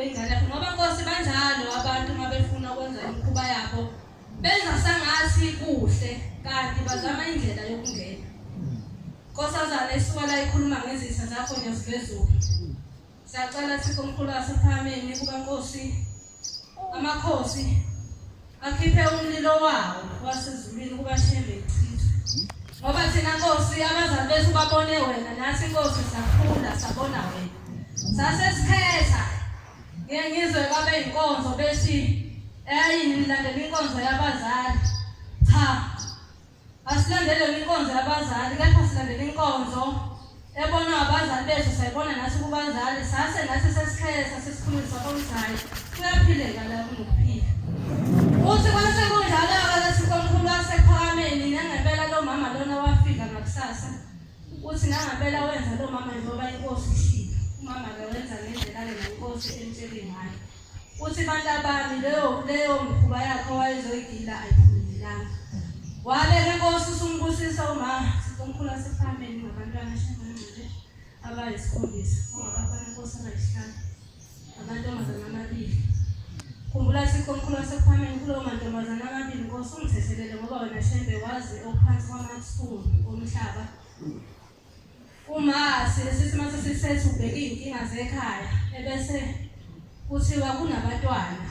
ngoba Nkosi banjalo abantu mabefuna ukwenza imikhuba yabo benza sangathi kuhle kanti bazama indlela yokungena. Nkosazana isuka la ikhuluma ngezitha zakho nyazibezulu. Siyacela Thixo omkhulu wasePharameni kuba Nkosi amakhosi akhiphe umlilo wawo wasezulwini kuba shembe ichithwe. Ngoba thina Nkosi abazali bethu babone wena nathi Nkosi sakhula sabona wena. Sasesikhetha ngizwe kwabe inkonzo bethi eyini nilandele inkonzo yabazali. Cha. Asilandele inkonzo yabazali kepha silandele inkonzo ebona abazali bethu sayibona nathi kubazali sase nathi sesikhetha sesikhulisa komzayi. Kuyaphileka la kunokuphila. Uthi kwase kunjalo akathi komkhulu wasePharameni nangempela lo mama lona wafika ngakusasa. Uthi nangempela wenza lo mama njengoba inkosi ishilo. Umama lo wenza ngendlela lenkosi entsheli ngayo. Uthi bantu abami leyo mkhuba yakho wayezoyigila ayiphumelelanga. Wabeka Nkosi usumbusisa umama sikomkhulu wasePharameni ngabantwana shembe abayisikhombisa. Ongabafana Nkosi abayisihlanu. Amantombazane amabili. Khumbula sikomkhulu wasePharameni kulo mantombazane amabili Nkosi ungithethelele ngoba wena shembe wazi ophansi kwamathumbu omhlaba. Uma sithi mase sisethu ubheka inkinga zekhaya ebese kuthiwa kunabantwana.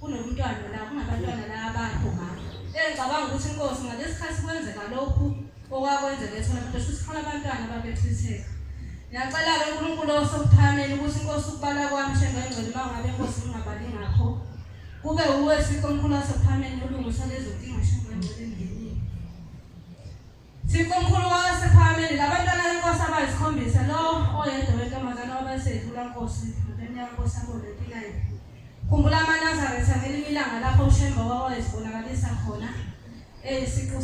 Kunomntwana la kunabantwana la abakho mama. Engicabanga ukuthi Nkosi ngalesikhathi kwenzeka lokhu okwakwenzeka etholampilo futhi khona abantwana babechitheka. Ngiyacela ke uNkulunkulu osePharameni ukuthi Nkosi ukubala kwami shembe engcwele mangabe Nkosi ngingabali ngakho. Kube uwe sikomkhulu wasePharameni olungisa lezo nkinga shembe engcwele endlini. Sikomkhulu wasePharameni labantwana beNkosi abayisikhombisa lo oyedwa wentombazane wabasedlula Nkosi neminyaka Nkosi abolethilayo. Khumbula amaNazaretha ngelinye ilanga lapho uShembe wawayisibonakalisa khona isiqu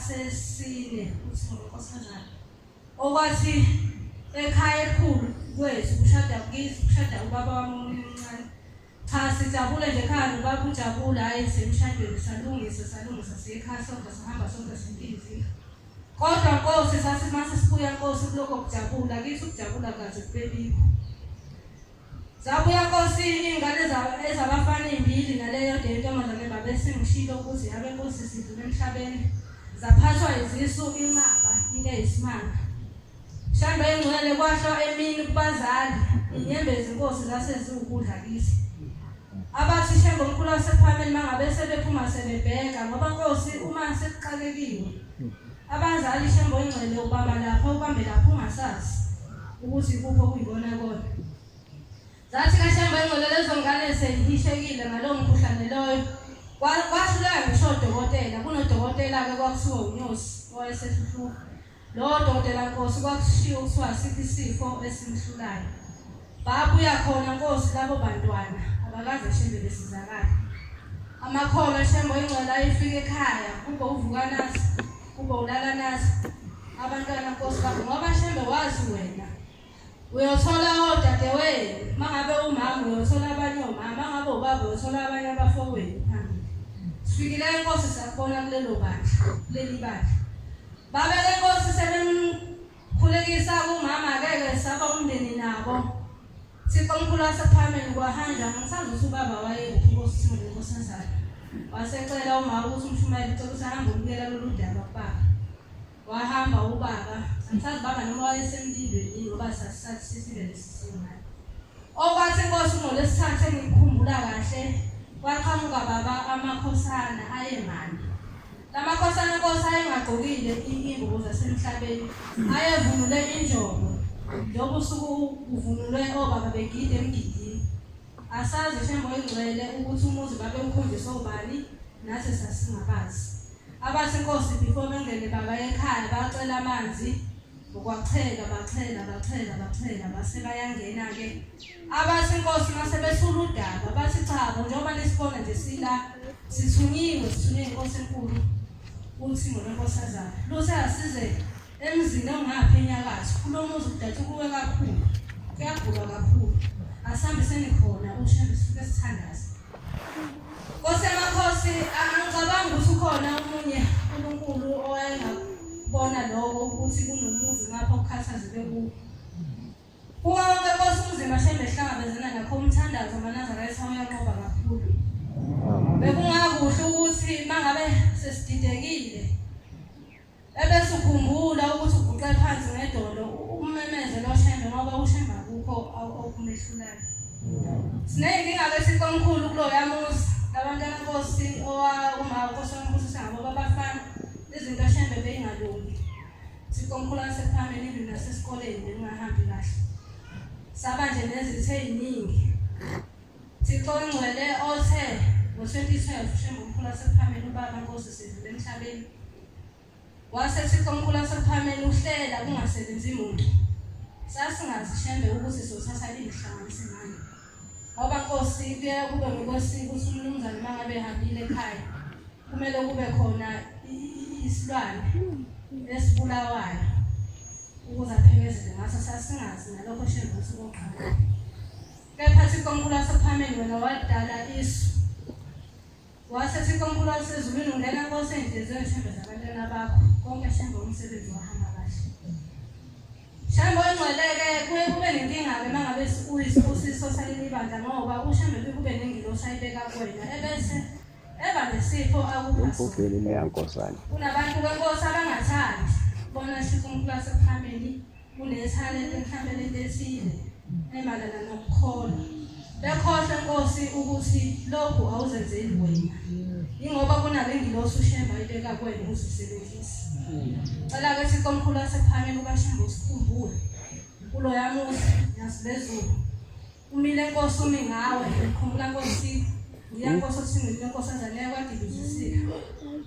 sesine uthi ngonkosazana. Okwathi ekhaya ekhulu kwethu kushada ubaba wami omncane cha sijabule nje ekhaya ubaba ujabula hayi semshadweni salungisa siyekhaya sonke sihamba sonke simphizi. Kodwa Nkosi sathi mase sibuya Nkosi kuloko kujabula kithi ukujabula kaze kubebikho. Zabuya Nkosi ingane ezabafana ezimbili naleyo ntombazane babesingishilo ukuthi yabe Nkosi sidlule emhlabeni. Zaphathwa izisu inqaba into eyisimanga. Shamba engcwele kwashwa emini kubazali inyembezi Nkosi zaseziwukudla kithi. Abathi shembe omkhulu wasephameni mangabe sebephuma sebebheka ngoba Nkosi uma sekuxakekiwe. Abazali shembe engcwele ubaba lapha ubambe lapha ungasazi ukuthi kupho kuyibona kona. Zathi kaShembe engcwele lezo ngane seyihishekile ngalowo mkhuhlane loyo. Kwahluleka ngisho udokotela, kunodokotela ke kwakuthiwa uNyosi owayesehlupha. Lo dokotela Nkosi kwakushiwo kuthiwa sikho isifo esimhlulayo. Babuya khona Nkosi labo bantwana abakaze Shembe besizakala. Amakhono Shembe engcwele ayifika ekhaya kube uvuka nathi kube ulala nathi. Abantwana Nkosi bakho ngoba Shembe wazi wena uyothola odadewenu mangabe umama uyothola abanye omama mangabe ubaba uyothola abanye abafowenu. Sifikile Nkosi sakubona kulelo bandla kuleli bandla. Babele Nkosi sebemkhulekisa kumama ngeke saba umndeni nabo. Siko omkhulu wasephameni kwahanja ngisazi ukuthi ubaba wayephi Nkosi Sithole Nkosazana. Wasecela umama ukuthi umshumayeli ucela ukuthi ahambe ukuyela lolu daba kubaba. Wahamba ubaba ngisazi baba noma wayesemlindweni ngoba sasathi sisile lesisinayo. Okwathi Nkosi ngolesithathu engikhumbula kahle kwaqhamuka baba amakhosana ayemani. Lamakhosana Nkosi ayengagqokile ingubo zasemhlabeni ayevunule injobo. Njengoba usuku kuvunulwe obaba begide emgidini. Asazi Shembe engcwele ukuthi umuzi babe ukhombisa obani nathi sasingabazi. Abathi Nkosi before bengene baba ekhaya bacela amanzi ukwachela bachela base bayangena ke. Abathi Nkosi mase besula udaba bathi cha njengoba nisibona nje sila sithunyiwe Nkosi enkulu uthi ngoNkosazana lose asize emzini ongapha enyakatho kulomuzi kudathu kuwe kakhulu kuyagula kakhulu asihambiseni khona uShembe sifike sithandaze. Nkosi yamakhosi angicabanga ukuthi ukhona omunye uNkulunkulu owayengabona lokho ukuthi kunomuzi ngapha ukukhathazeke kuwo. Wonke Nkosi umzimba Shembe ehlangabezana nakho umthandazo amanazarayitha uyanqoba kakhulu. Bekungakuhle ukuthi mangabe sesididekile ebese ukhumbula ukuthi uguqe phansi ngedolo umemeze lo Shembe ngoba uShembe akukho okumehlulayo. Sineyinkinga besiko omkhulu kulo yamuzi abantwana Nkosi uma Nkosi wombuso singabo babafana izinto Shembe beyingalungi. Siko omkhulu wasephameni indlu nasesikoleni bengahambi kahle. Sabanje nezithe eziningi. Thixo engcwele othe ngo-2012 Shembe omkhulu wasephameni ubaba Nkosi sidlule emhlabeni. Wasethi omkhulu wasephameni uhlela kungasebenzi muntu. Sasingazi Shembe ukuthi sizothatha lihlanganise ngani. Ngoba Nkosi kuye kube ngokwesiko ukuthi umnumzane mangabe ehambile ekhaya kumele kube khona isilwane esibulawayo ukuze aphekezele ngaso sasingazi nalokho Shembe usukoqala. Kepha Thixo omkhulu wasephameni wena wadala isu. Wasethi omkhulu wasezulwini ungena Nkosi enhlizweni Shembe zabantwana bakho konke Shembe umsebenzi wahamba kahle. Shembe engcweleke kuye kube nenkinga-ke mangabe uyisibusiso saleli bandla ngoba uShembe kube nengilosi ayibeka kuwena ebese eba nesipho akupha. Kunabantu beNkosi abangathandi bona Thixo omkhulu wasephameni unethalente mhlawumbe lento ethile emalana nokukholwa. Bekhohle Nkosi ukuthi lokhu awuzenzeli wena. Ingoba kunale ngilosi uShembe ayibeka kuwena uzisebenzise. Cela-ke Thixo omkhulu wasephameni ukaShembe usikhumbule kulo yamuzi yasibezulu. Umile Nkosi umi ngawe ukhumbula Nkosi ngiya Nkosi othingile Nkosazana yakwadibizisika.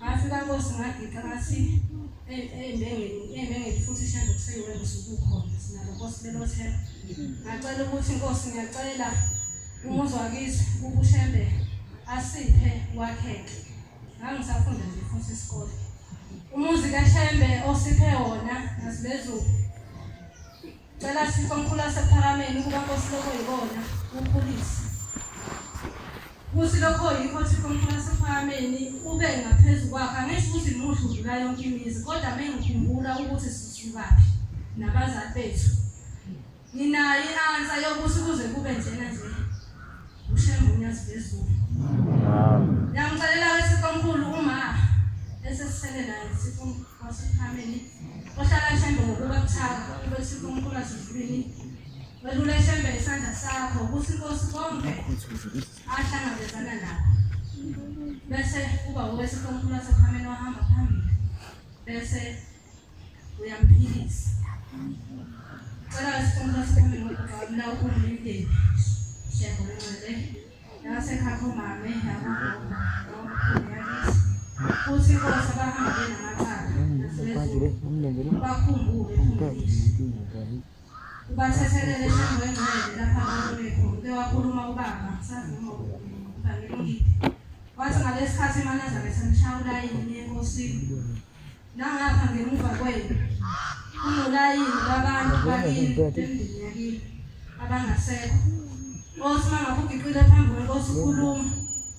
Ngafika Nkosi ngagiqa ngathi ey'mbengeni futhi Shembe kuseyiwena usukukhona sinalo Nkosi lelo themba. Ngacela ukuthi Nkosi ngiyacela umuzi wakithi uShembe asiphe wakheke. Ngangisafunda nje futhi isikole. Umuzi kaShembe osiphe wona nasibezulu. Cela Thixo omkhulu wasephakameni ukuba Nkosi lokho yibona ukhulise. kuthi lokho yikho Thixo uNkulunkulu wasePhalameni ube ngaphezulu kwakhe. Angisho ukuthi muhle udlula yonke imizi, kodwa mengikhumbula ukuthi sisukaphi nabazali bethu, nginayo i-answer yokuthi kuze kube njena nje uShembe uNyazibezulu. Ngiyamcelela Thixo uNkulunkulu uma esesisele naye Thixo wasePhalameni ohlala Shembe ngokuba buthaka ube Thixo uNkulunkulu wasedlulini. Welula Shembe isandla sakho ukuthi Nkosi konke ahlangabezana nakho, bese kuba Thixo uNkulunkulu wasePhalameni wahamba phambili, bese uyamphilisa. Cela Thixo uNkulunkulu wasePhalameni ngokuqabula ukulindeni Shembe ngcwele yasekhakho mame yabagogo yakisi futhi Nkosi abahambe namacala bakhumbule ubathethelele Shembe ngcwele lapha kwakho bewakhuluma ubaba sazi noma ubangilungile wathi ngalesi sikhathi iManazareth amshawulayini enkosini nangapha ngemuva kwenu kunolayini labantu bakini emndeni yakini abangasekho. Nkosi mangabe ugiqile phambi kwenkosi ukhuluma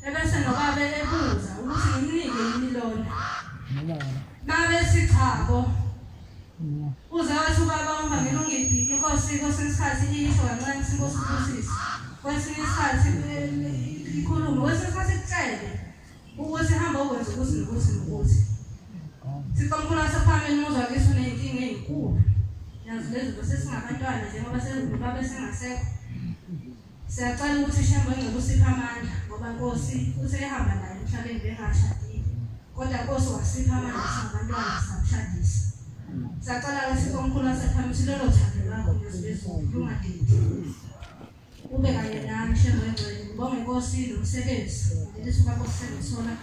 ebese nobaba ebuza ukuthi ngimnike yini lona nabe sichabo uze wathi ubaba ungangilungile inkosi isikhathi isho kancane inkosi uphusise kwesinye isikhathi ikhuluma kwesinye isikhathi ikucele ukuthi hamba ukwenza ukuthi nokuthi nokuthi. Thixo uNkulunkulu wasePhalameni umuzwa kithi uneyinkinga ezinkulu yazi lezo sesingabantwana njengoba sezibaba besengasekho. Siyacela ukuthi Shembe ngeke usiphe amandla ngoba Nkosi useyahamba naye emhlabeni bengashadile, kodwa Nkosi wasipha amandla singabantwana samshadisa. Siyacela Thixo uNkulunkulu wasePhalameni ukuthi lolo thando lwakho Nyazibezulu lungadedi ube kanye nami Shembe ngcwele. Ngibonge Nkosi nomsebenzi lelisuka Nkosi sengisola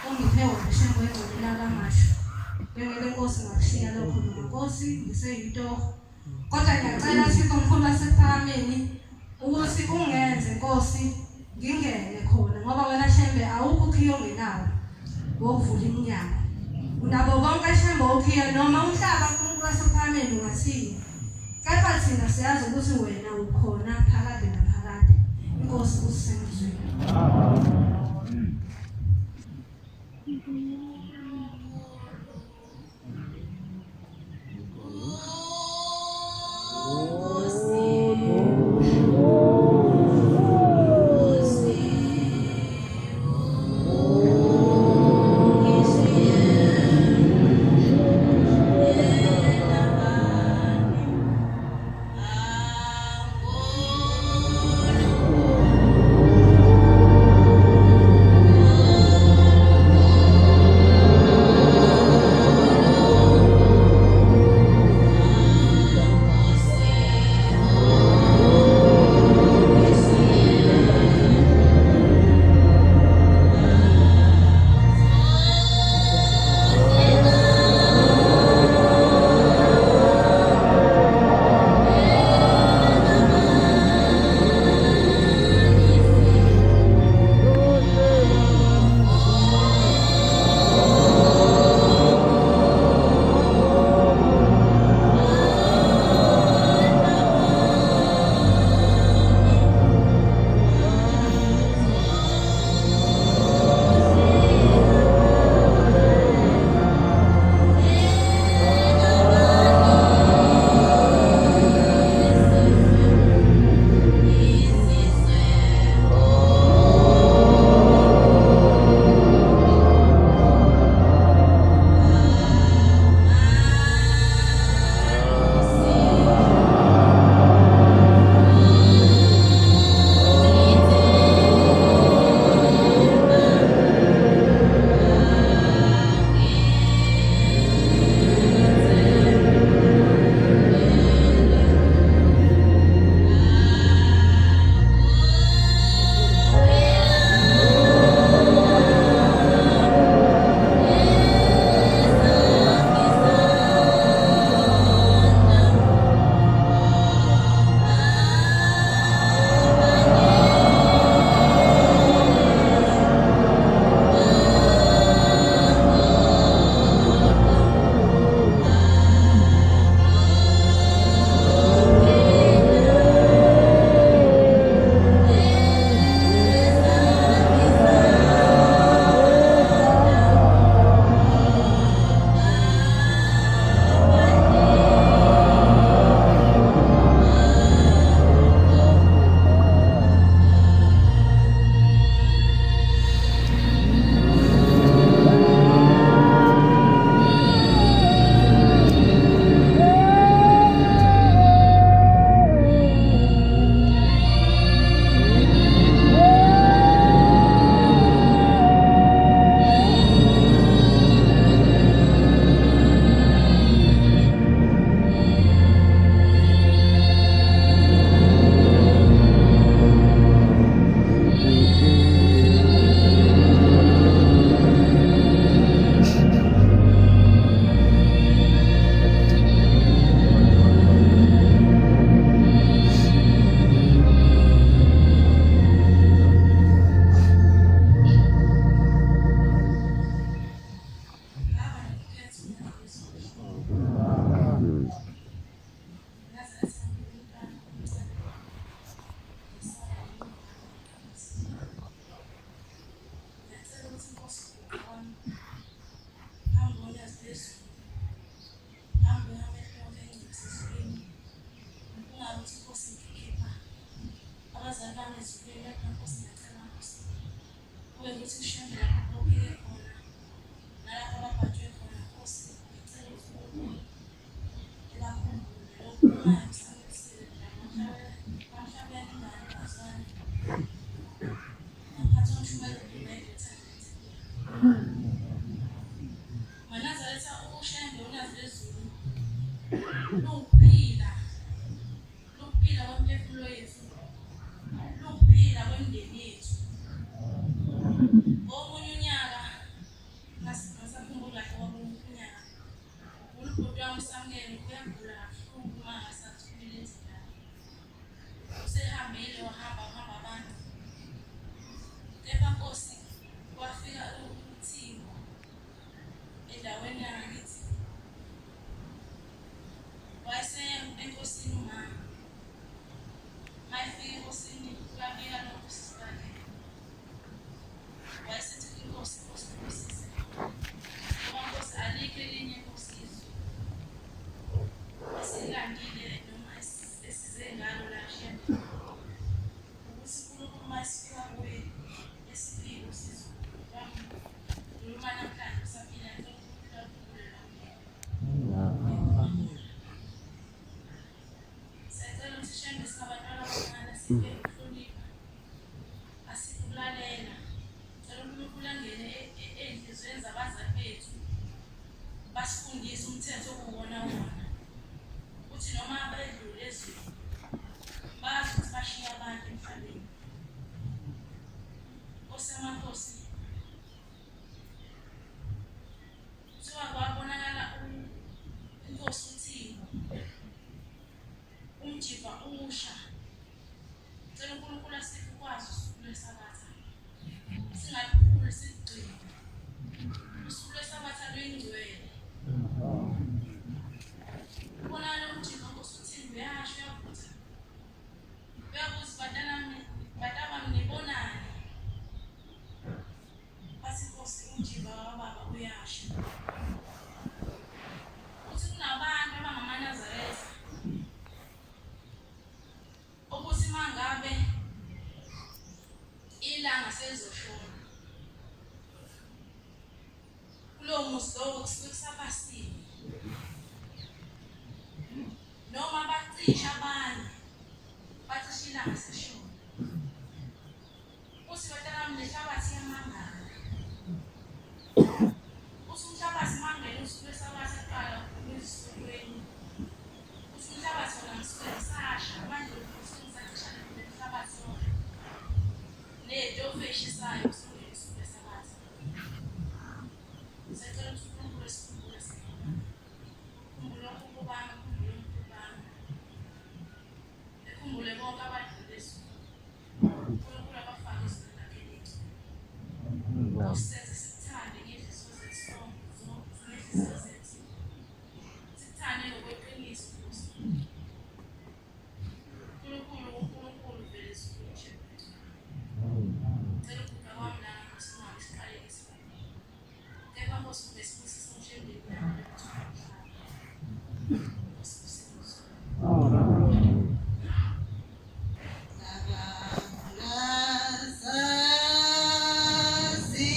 ongiphe wona Shembe ngcwele labamasho. Ngeke Nkosi ngakushiya lokho Nkosi ngiseyinto, kodwa ngiyacela Thixo uNkulunkulu wasePhalameni ukuthi ungenze Nkosi ngingene khona ngoba wena Shembe awukho ukhiye ongenawo wokuvula iminyango. Unabo konke Shembe ukhiye noma umhlaba uNkulunkulu wasePhalameni ungathini, kepha thina siyazi ukuthi wena ukhona phakade naphakade. Inkosi kusengizweni. ngizivela lapho singacela Nkosi. Kube ukuthi ushende lapho ubike khona. Nalapho ababhajwe khona Nkosi. Ngicela ukuthi ebakhumbule lokhu kungayisamsile namhlanje ingane bazane. Ngaphathi umshumela ngibethathe. Manazaretha ushende unazizulu. Lokuphila kwemphefumulo yethu. Lokuphila kwemindeni yethu. Omunye unyaka ngasakhumbula kahle omunye unyaka. Ulubhodi wami uSamkele uyagula kakhulu uma ngasathumile ezindaba. Usehambile wahamba abantu. Kepha Nkosi kwafika uThimo endaweni yangakithi. Enkosini umama. Mayefika enkosini uyabika lokhu sisibane. Wayesethi inkosi kusise. Ngoba Nkosi alikho elinye usizo. Esilandile noma esize ngalo la shembe. Ukuthi uNkulunkulu masifika kuye esifike usizo. Noma namhlanje usaphila ukuhlonipha asikulalela cela uNkulunkulu angene enhlizweni zabazali bethu basifundise umthetho okuwona ukuthi noma bedlule ezweni bazi ukuthi bashiya abantu emhlabeni. Osemakhosi kuthiwa kwabonakala inkosi uThimo umjiva usha. Cela uNkulunkulu asiphe ukwazi usuku lweSabatha. Singaluphuli sigcine. Usuku lweSabatha luyingcwele. Ubonakala umjiva Nkosi uThimo uyasho uyavutha. Uyabuza bataba nibonani. Bathi Nkosi umjiva wababa uyasho. Uthi kunabantu abangamaNazaretha ukuthi mangabe ilanga sezoshona kulowo muzi lowo kusuke kusabasiwe noma bacisha abanye bacisha ilanga seshona uthi batala mlehlabathi yamangala uthi umhlabathi mangene usuku lweSabatha eqala kuyisukweni uthi umhlabathi wona ngisuke ngisasha manje nejova eshisayo usuku lweSabatha. Sicela ukuthi uNkulunkulu esikhumbule sina. Khumbule ukhulu bami, khumbule umkhulu bami. Ekhumbule bonke abadlule esuku. uNkulunkulu abafake izwi lakhe lethu. Usenze sikuthande ngezinhliziyo zethu. Sikuthande ngokweqiniso Nkosi. uNkulunkulu vele sikhulishe. Cela ukudla kwami lana Nkosi ungabe isiqalekisa. Kepha Nkosi ubesibusisa umshembeni wakho Nkosi usizo. Zazi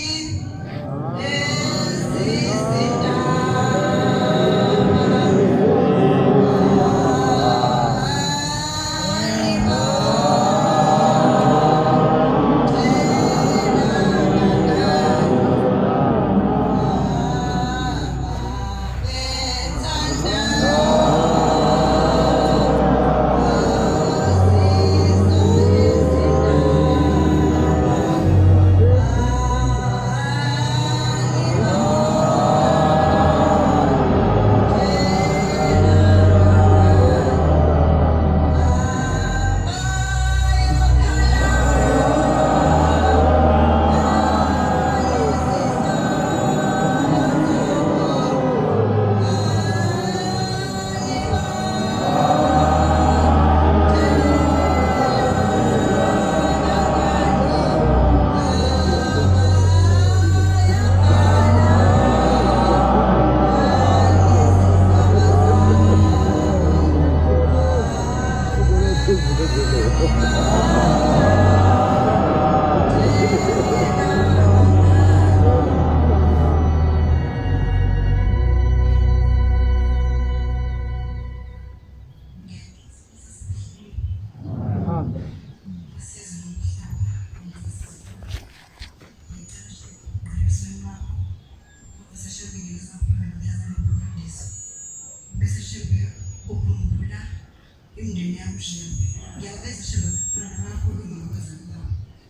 imndeni yamshembe ngiyabeza shembe abantwana bakhuluma ngokuzalwa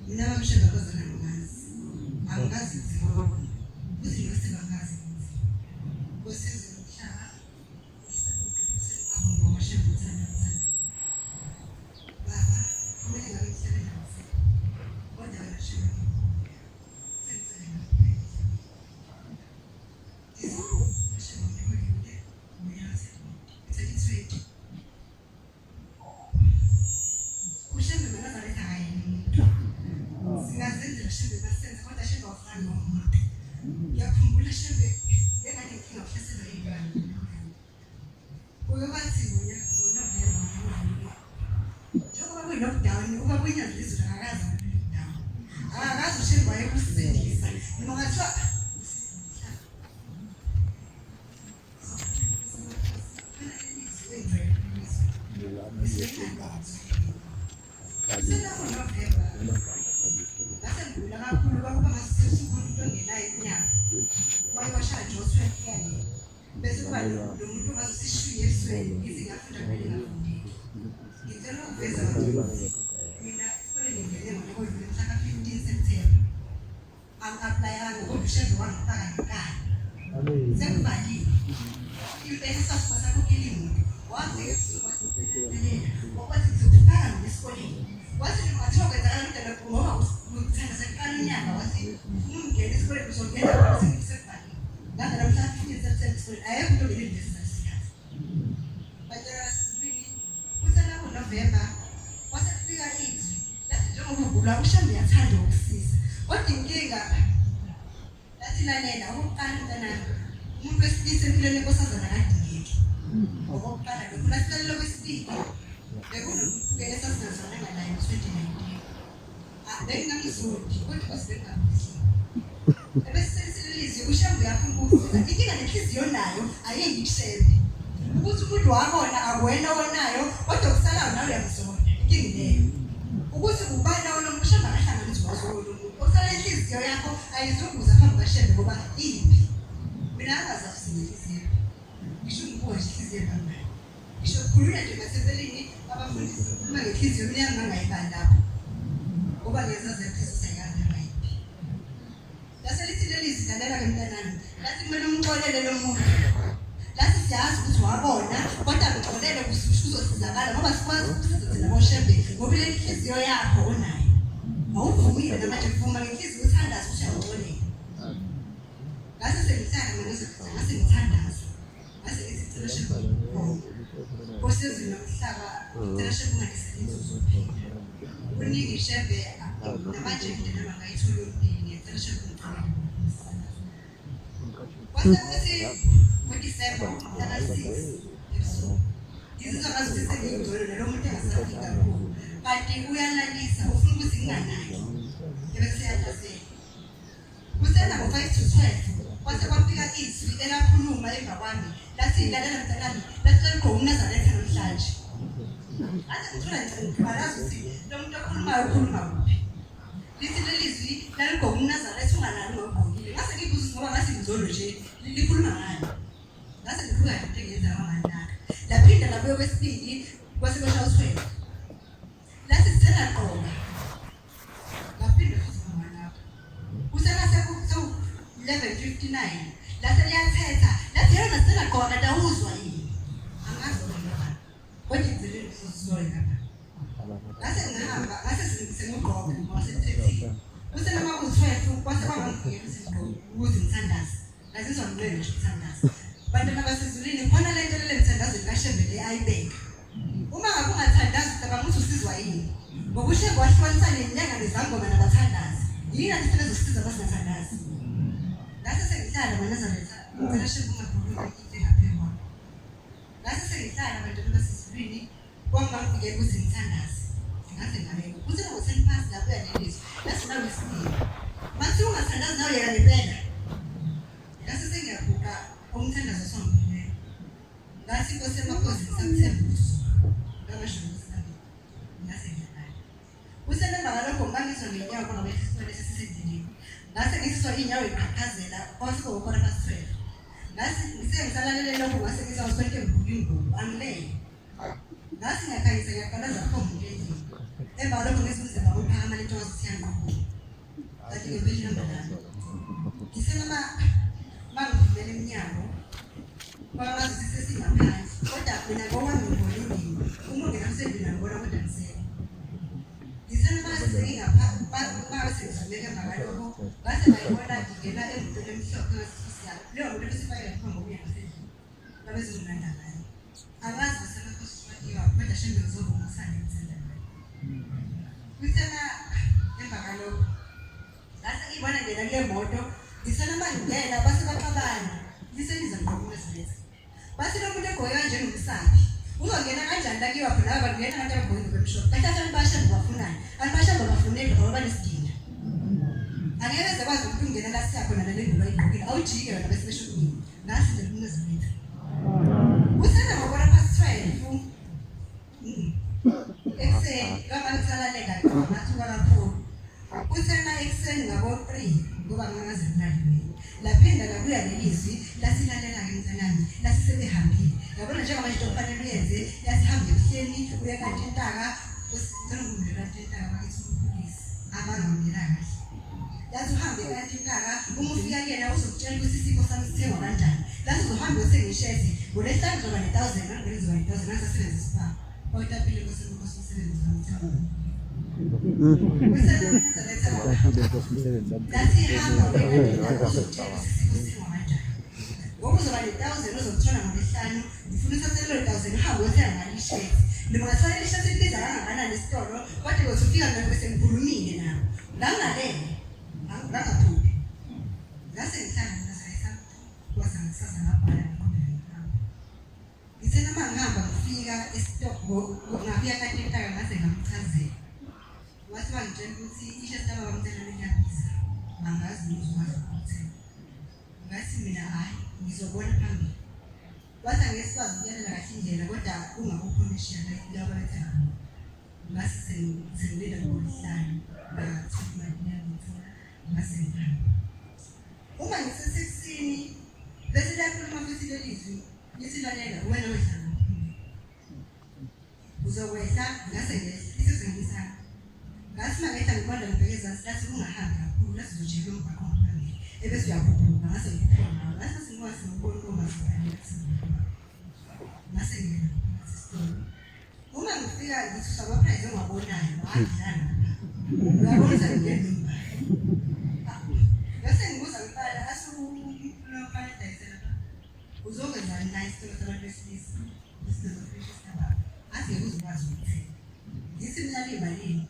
mina bamshembe abazalwa ngazi angazi ukuthi ngosebangazi ngosizo lomhlaba ngisaqoqelisa ngakho ngomshembe uthanda baba kumele ngabe ngisebenza kodwa wena shembe ngasi ngakhanyisa ngiyaqalaza khomba endlini emva lokho ngesimzimba uphakama lento wasithiyanga kanti ngempela ihamba nami ngisenoma mangivumela emnyango kwamazi sesingaphansi kodwa mina ngoba ngibona indini umongela msendini ngibona kodwa ngisele ngisenoma sengingapha makaloko ngase ngayibona ngingena emvutweni emhlophe ngasisiyalo leyo muntu besifayela ngaphambi kokuya ngasendlini babezongilanda ngayo angazi basemakhosi badiwa kodwa shembe ngizoba umusane emsendana kusena emva kalokho ngase ngibona ngena kule moto ngisenoma ngingena base baxabana liseniza ngokumezeleza base lo muntu egoya njengomsabi uzongena kanjani la kiwa khona abantu ngena kanti abagoni bemshop kanti abasha bafunani abasha bafuneka ngoba banesidinga angeke zakwazi ukungena la siya khona la lengulo ayigqokile awujike wena bese beshukini ngasi nje kumezeleza usena ngobona past 12 ekseni kama kusalaleka ngamathuba kakhulu usena ekseni ngabo 3 ngoba ngangaze nalimi laphinda labuya lelizwi lasilalela ngenzanami lasisebehambile yabona njengoba nje kufanele uyenze yasihambe ebuhleni uye kanti intaka usizongumela kanti intaka bakithi umpolisi abangamela kahle yathi uhambe kanti intaka uma ufika kuyena uzokutshela ukuthi isipho sami sithengwa kanjani lathi uzohamba usengishezi ngolesihlanu zoba ne1000 nangezoba ne1000 nasasebenzisa isipha kodwa phela kusebenza umsebenzi wami ngokuzoba ne1000 uzokuthola ngolesihlanu ngifuna usaselo 1000 uhambe uthenga ngalishezi lingasale lishezi libiza kangakanani isitolo kodwa uzofika nawe bese ngikhulumile nawe la ngalele angiphuphi ngase ngihlala ngizayisa kwasangisaza ngabhala ngisenoma ngihamba ngifika esitolo ngabuya kanti intaka ngase ngamchazela wathi bangitshela ukuthi ishe sitaba bamtshela liyabiza angazi ngizokwazi ukuthenga ngasi mina hayi ngizobona phambili wathi angesikwazi ukuyalela kahle indlela kodwa kungakukhomishia laba bethenga ngasi sengilela ngolesihlanu ngathi imali ngiyayithola ngase ngihamba uma ngisesekusini bese lakhuluma futhi lelizwi lisilalela wena wehlala uzokwehla ngase ngehla isizengisa ngasi mangehla ngibona ngibhekeza silathi ungahambi kakhulu lasizojela umgwaqo ngaphambili ebese uyakhuphuka ngase ngikhona ngase singwazi ngibona uMasipala ngase ngena ngasisitolo uma ngifika ngithi sabaprize ongabonayo badlala uyabona ngiyemba ngase ngibuza ngibala asukufana dayisela uzokwenza nice to the business this is the precious number athi uzokwazi ukuthenga ngithi mina limalini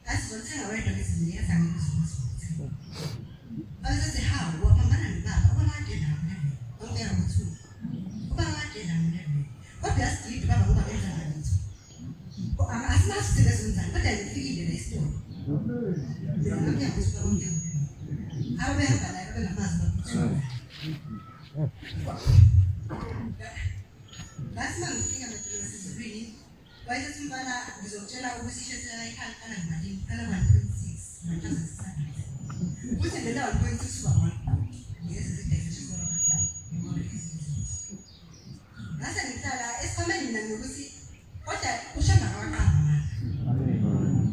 asizothenga wena ngezinto yazangizokwazi ukuthenga azathi hawo wapambana nobaba obakade nawo level ongeka ngithu obakade nawo level kodwa yasididi baba ngoba benza ngalitho asinazi sebenzani kodwa ngifikile la isitolo mina ngiyakuzwa konke awubehamba la bengamazi bakuthu ngasi mangifika madodana sesibini wayethi umbala ngizokutshela ukuthi ishe selayikhana ngalini kala 1.6 manje sisanda ukuthi lela 1.6 uba 1 ngeze sidayise sibona ngase ngihlala esikhomeni mina ngokuthi kodwa ushema kawaqamba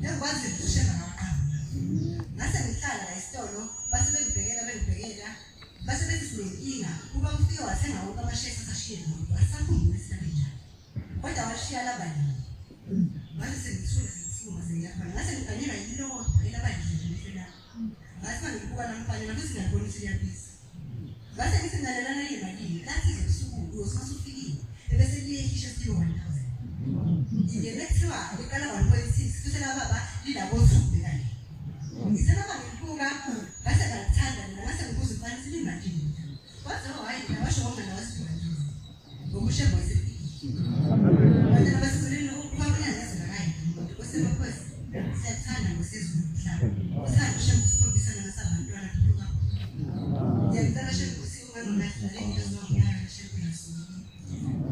yakwazi ushema kawaqamba ngase ngihlala la isitolo base bengibhekela base bethi sinenkinga kuba ufike wathenga wonke amashesi asashiye ngoba asakhumbula isihlala kodwa washiya labani manje sengithula sengiyafana ngase ngikanyela yilo elabani nje la ngase ngikubuka namfanyela futhi ngiyabona ukuthi liyabiza ngase ngithi ngalelana imali kathi ngesuku usasufikile ebese liyehisha silo 1000 ngiyebethiwa ikala 1.6 futhi la baba lilabo thubi kanje ngisena bangibuka ngase ngathanda ngase ngibuza ifani silimali kodwa hayi nabasho ngoma nawasifika nje ngokushebo wena basilini ukufaka ngezinto kayi kusemakhosi siyathanda ngosizwe mhlaba usanda shemukhombisana nasabantwana kubuka yacela shemkusi ungazona hlale ngizongiyala shemkusi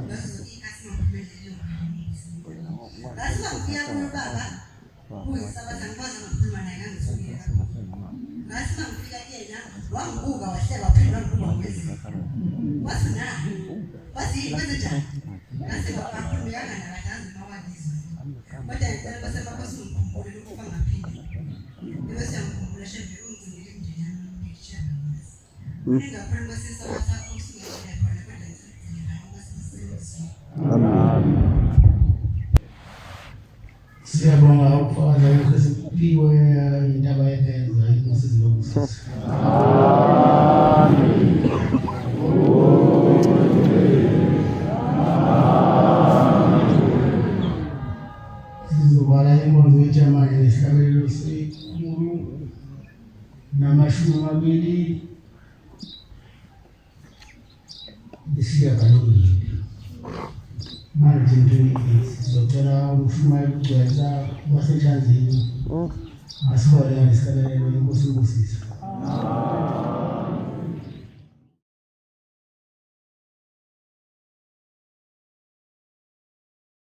bazo ikasi ngomphumela basi bakuya kubaba kuyisabatha ngikwazi ukukhuluma naye ngangithukile basi mangifika kuyena wangibuka wahleba phela wangibuka ngezimo wathi na basi kwenzenjani ngase bakhulumekanga nabadazi mawalizwe kodwa ngicela basemakhosi ngikhumbule ukuba ngaphinde bese ngikhumbula shembe ungcingile imndeni yami ngikutshela ngingaphambi kwesisa wasakho usingene khona kodwa ngizigcina ngasemsebenzini. Siyabonga ukufaka ukuthi kuphiwe indaba yenza inkosi lokuzisa. Sizobala inkonzo yejamani nesihlabelelo sekhulu namashumi 20 manje sizocela ukushumayela ukugcwalisa kwaseThanzania asihole ngesikhalelo inkosi ukuzisa.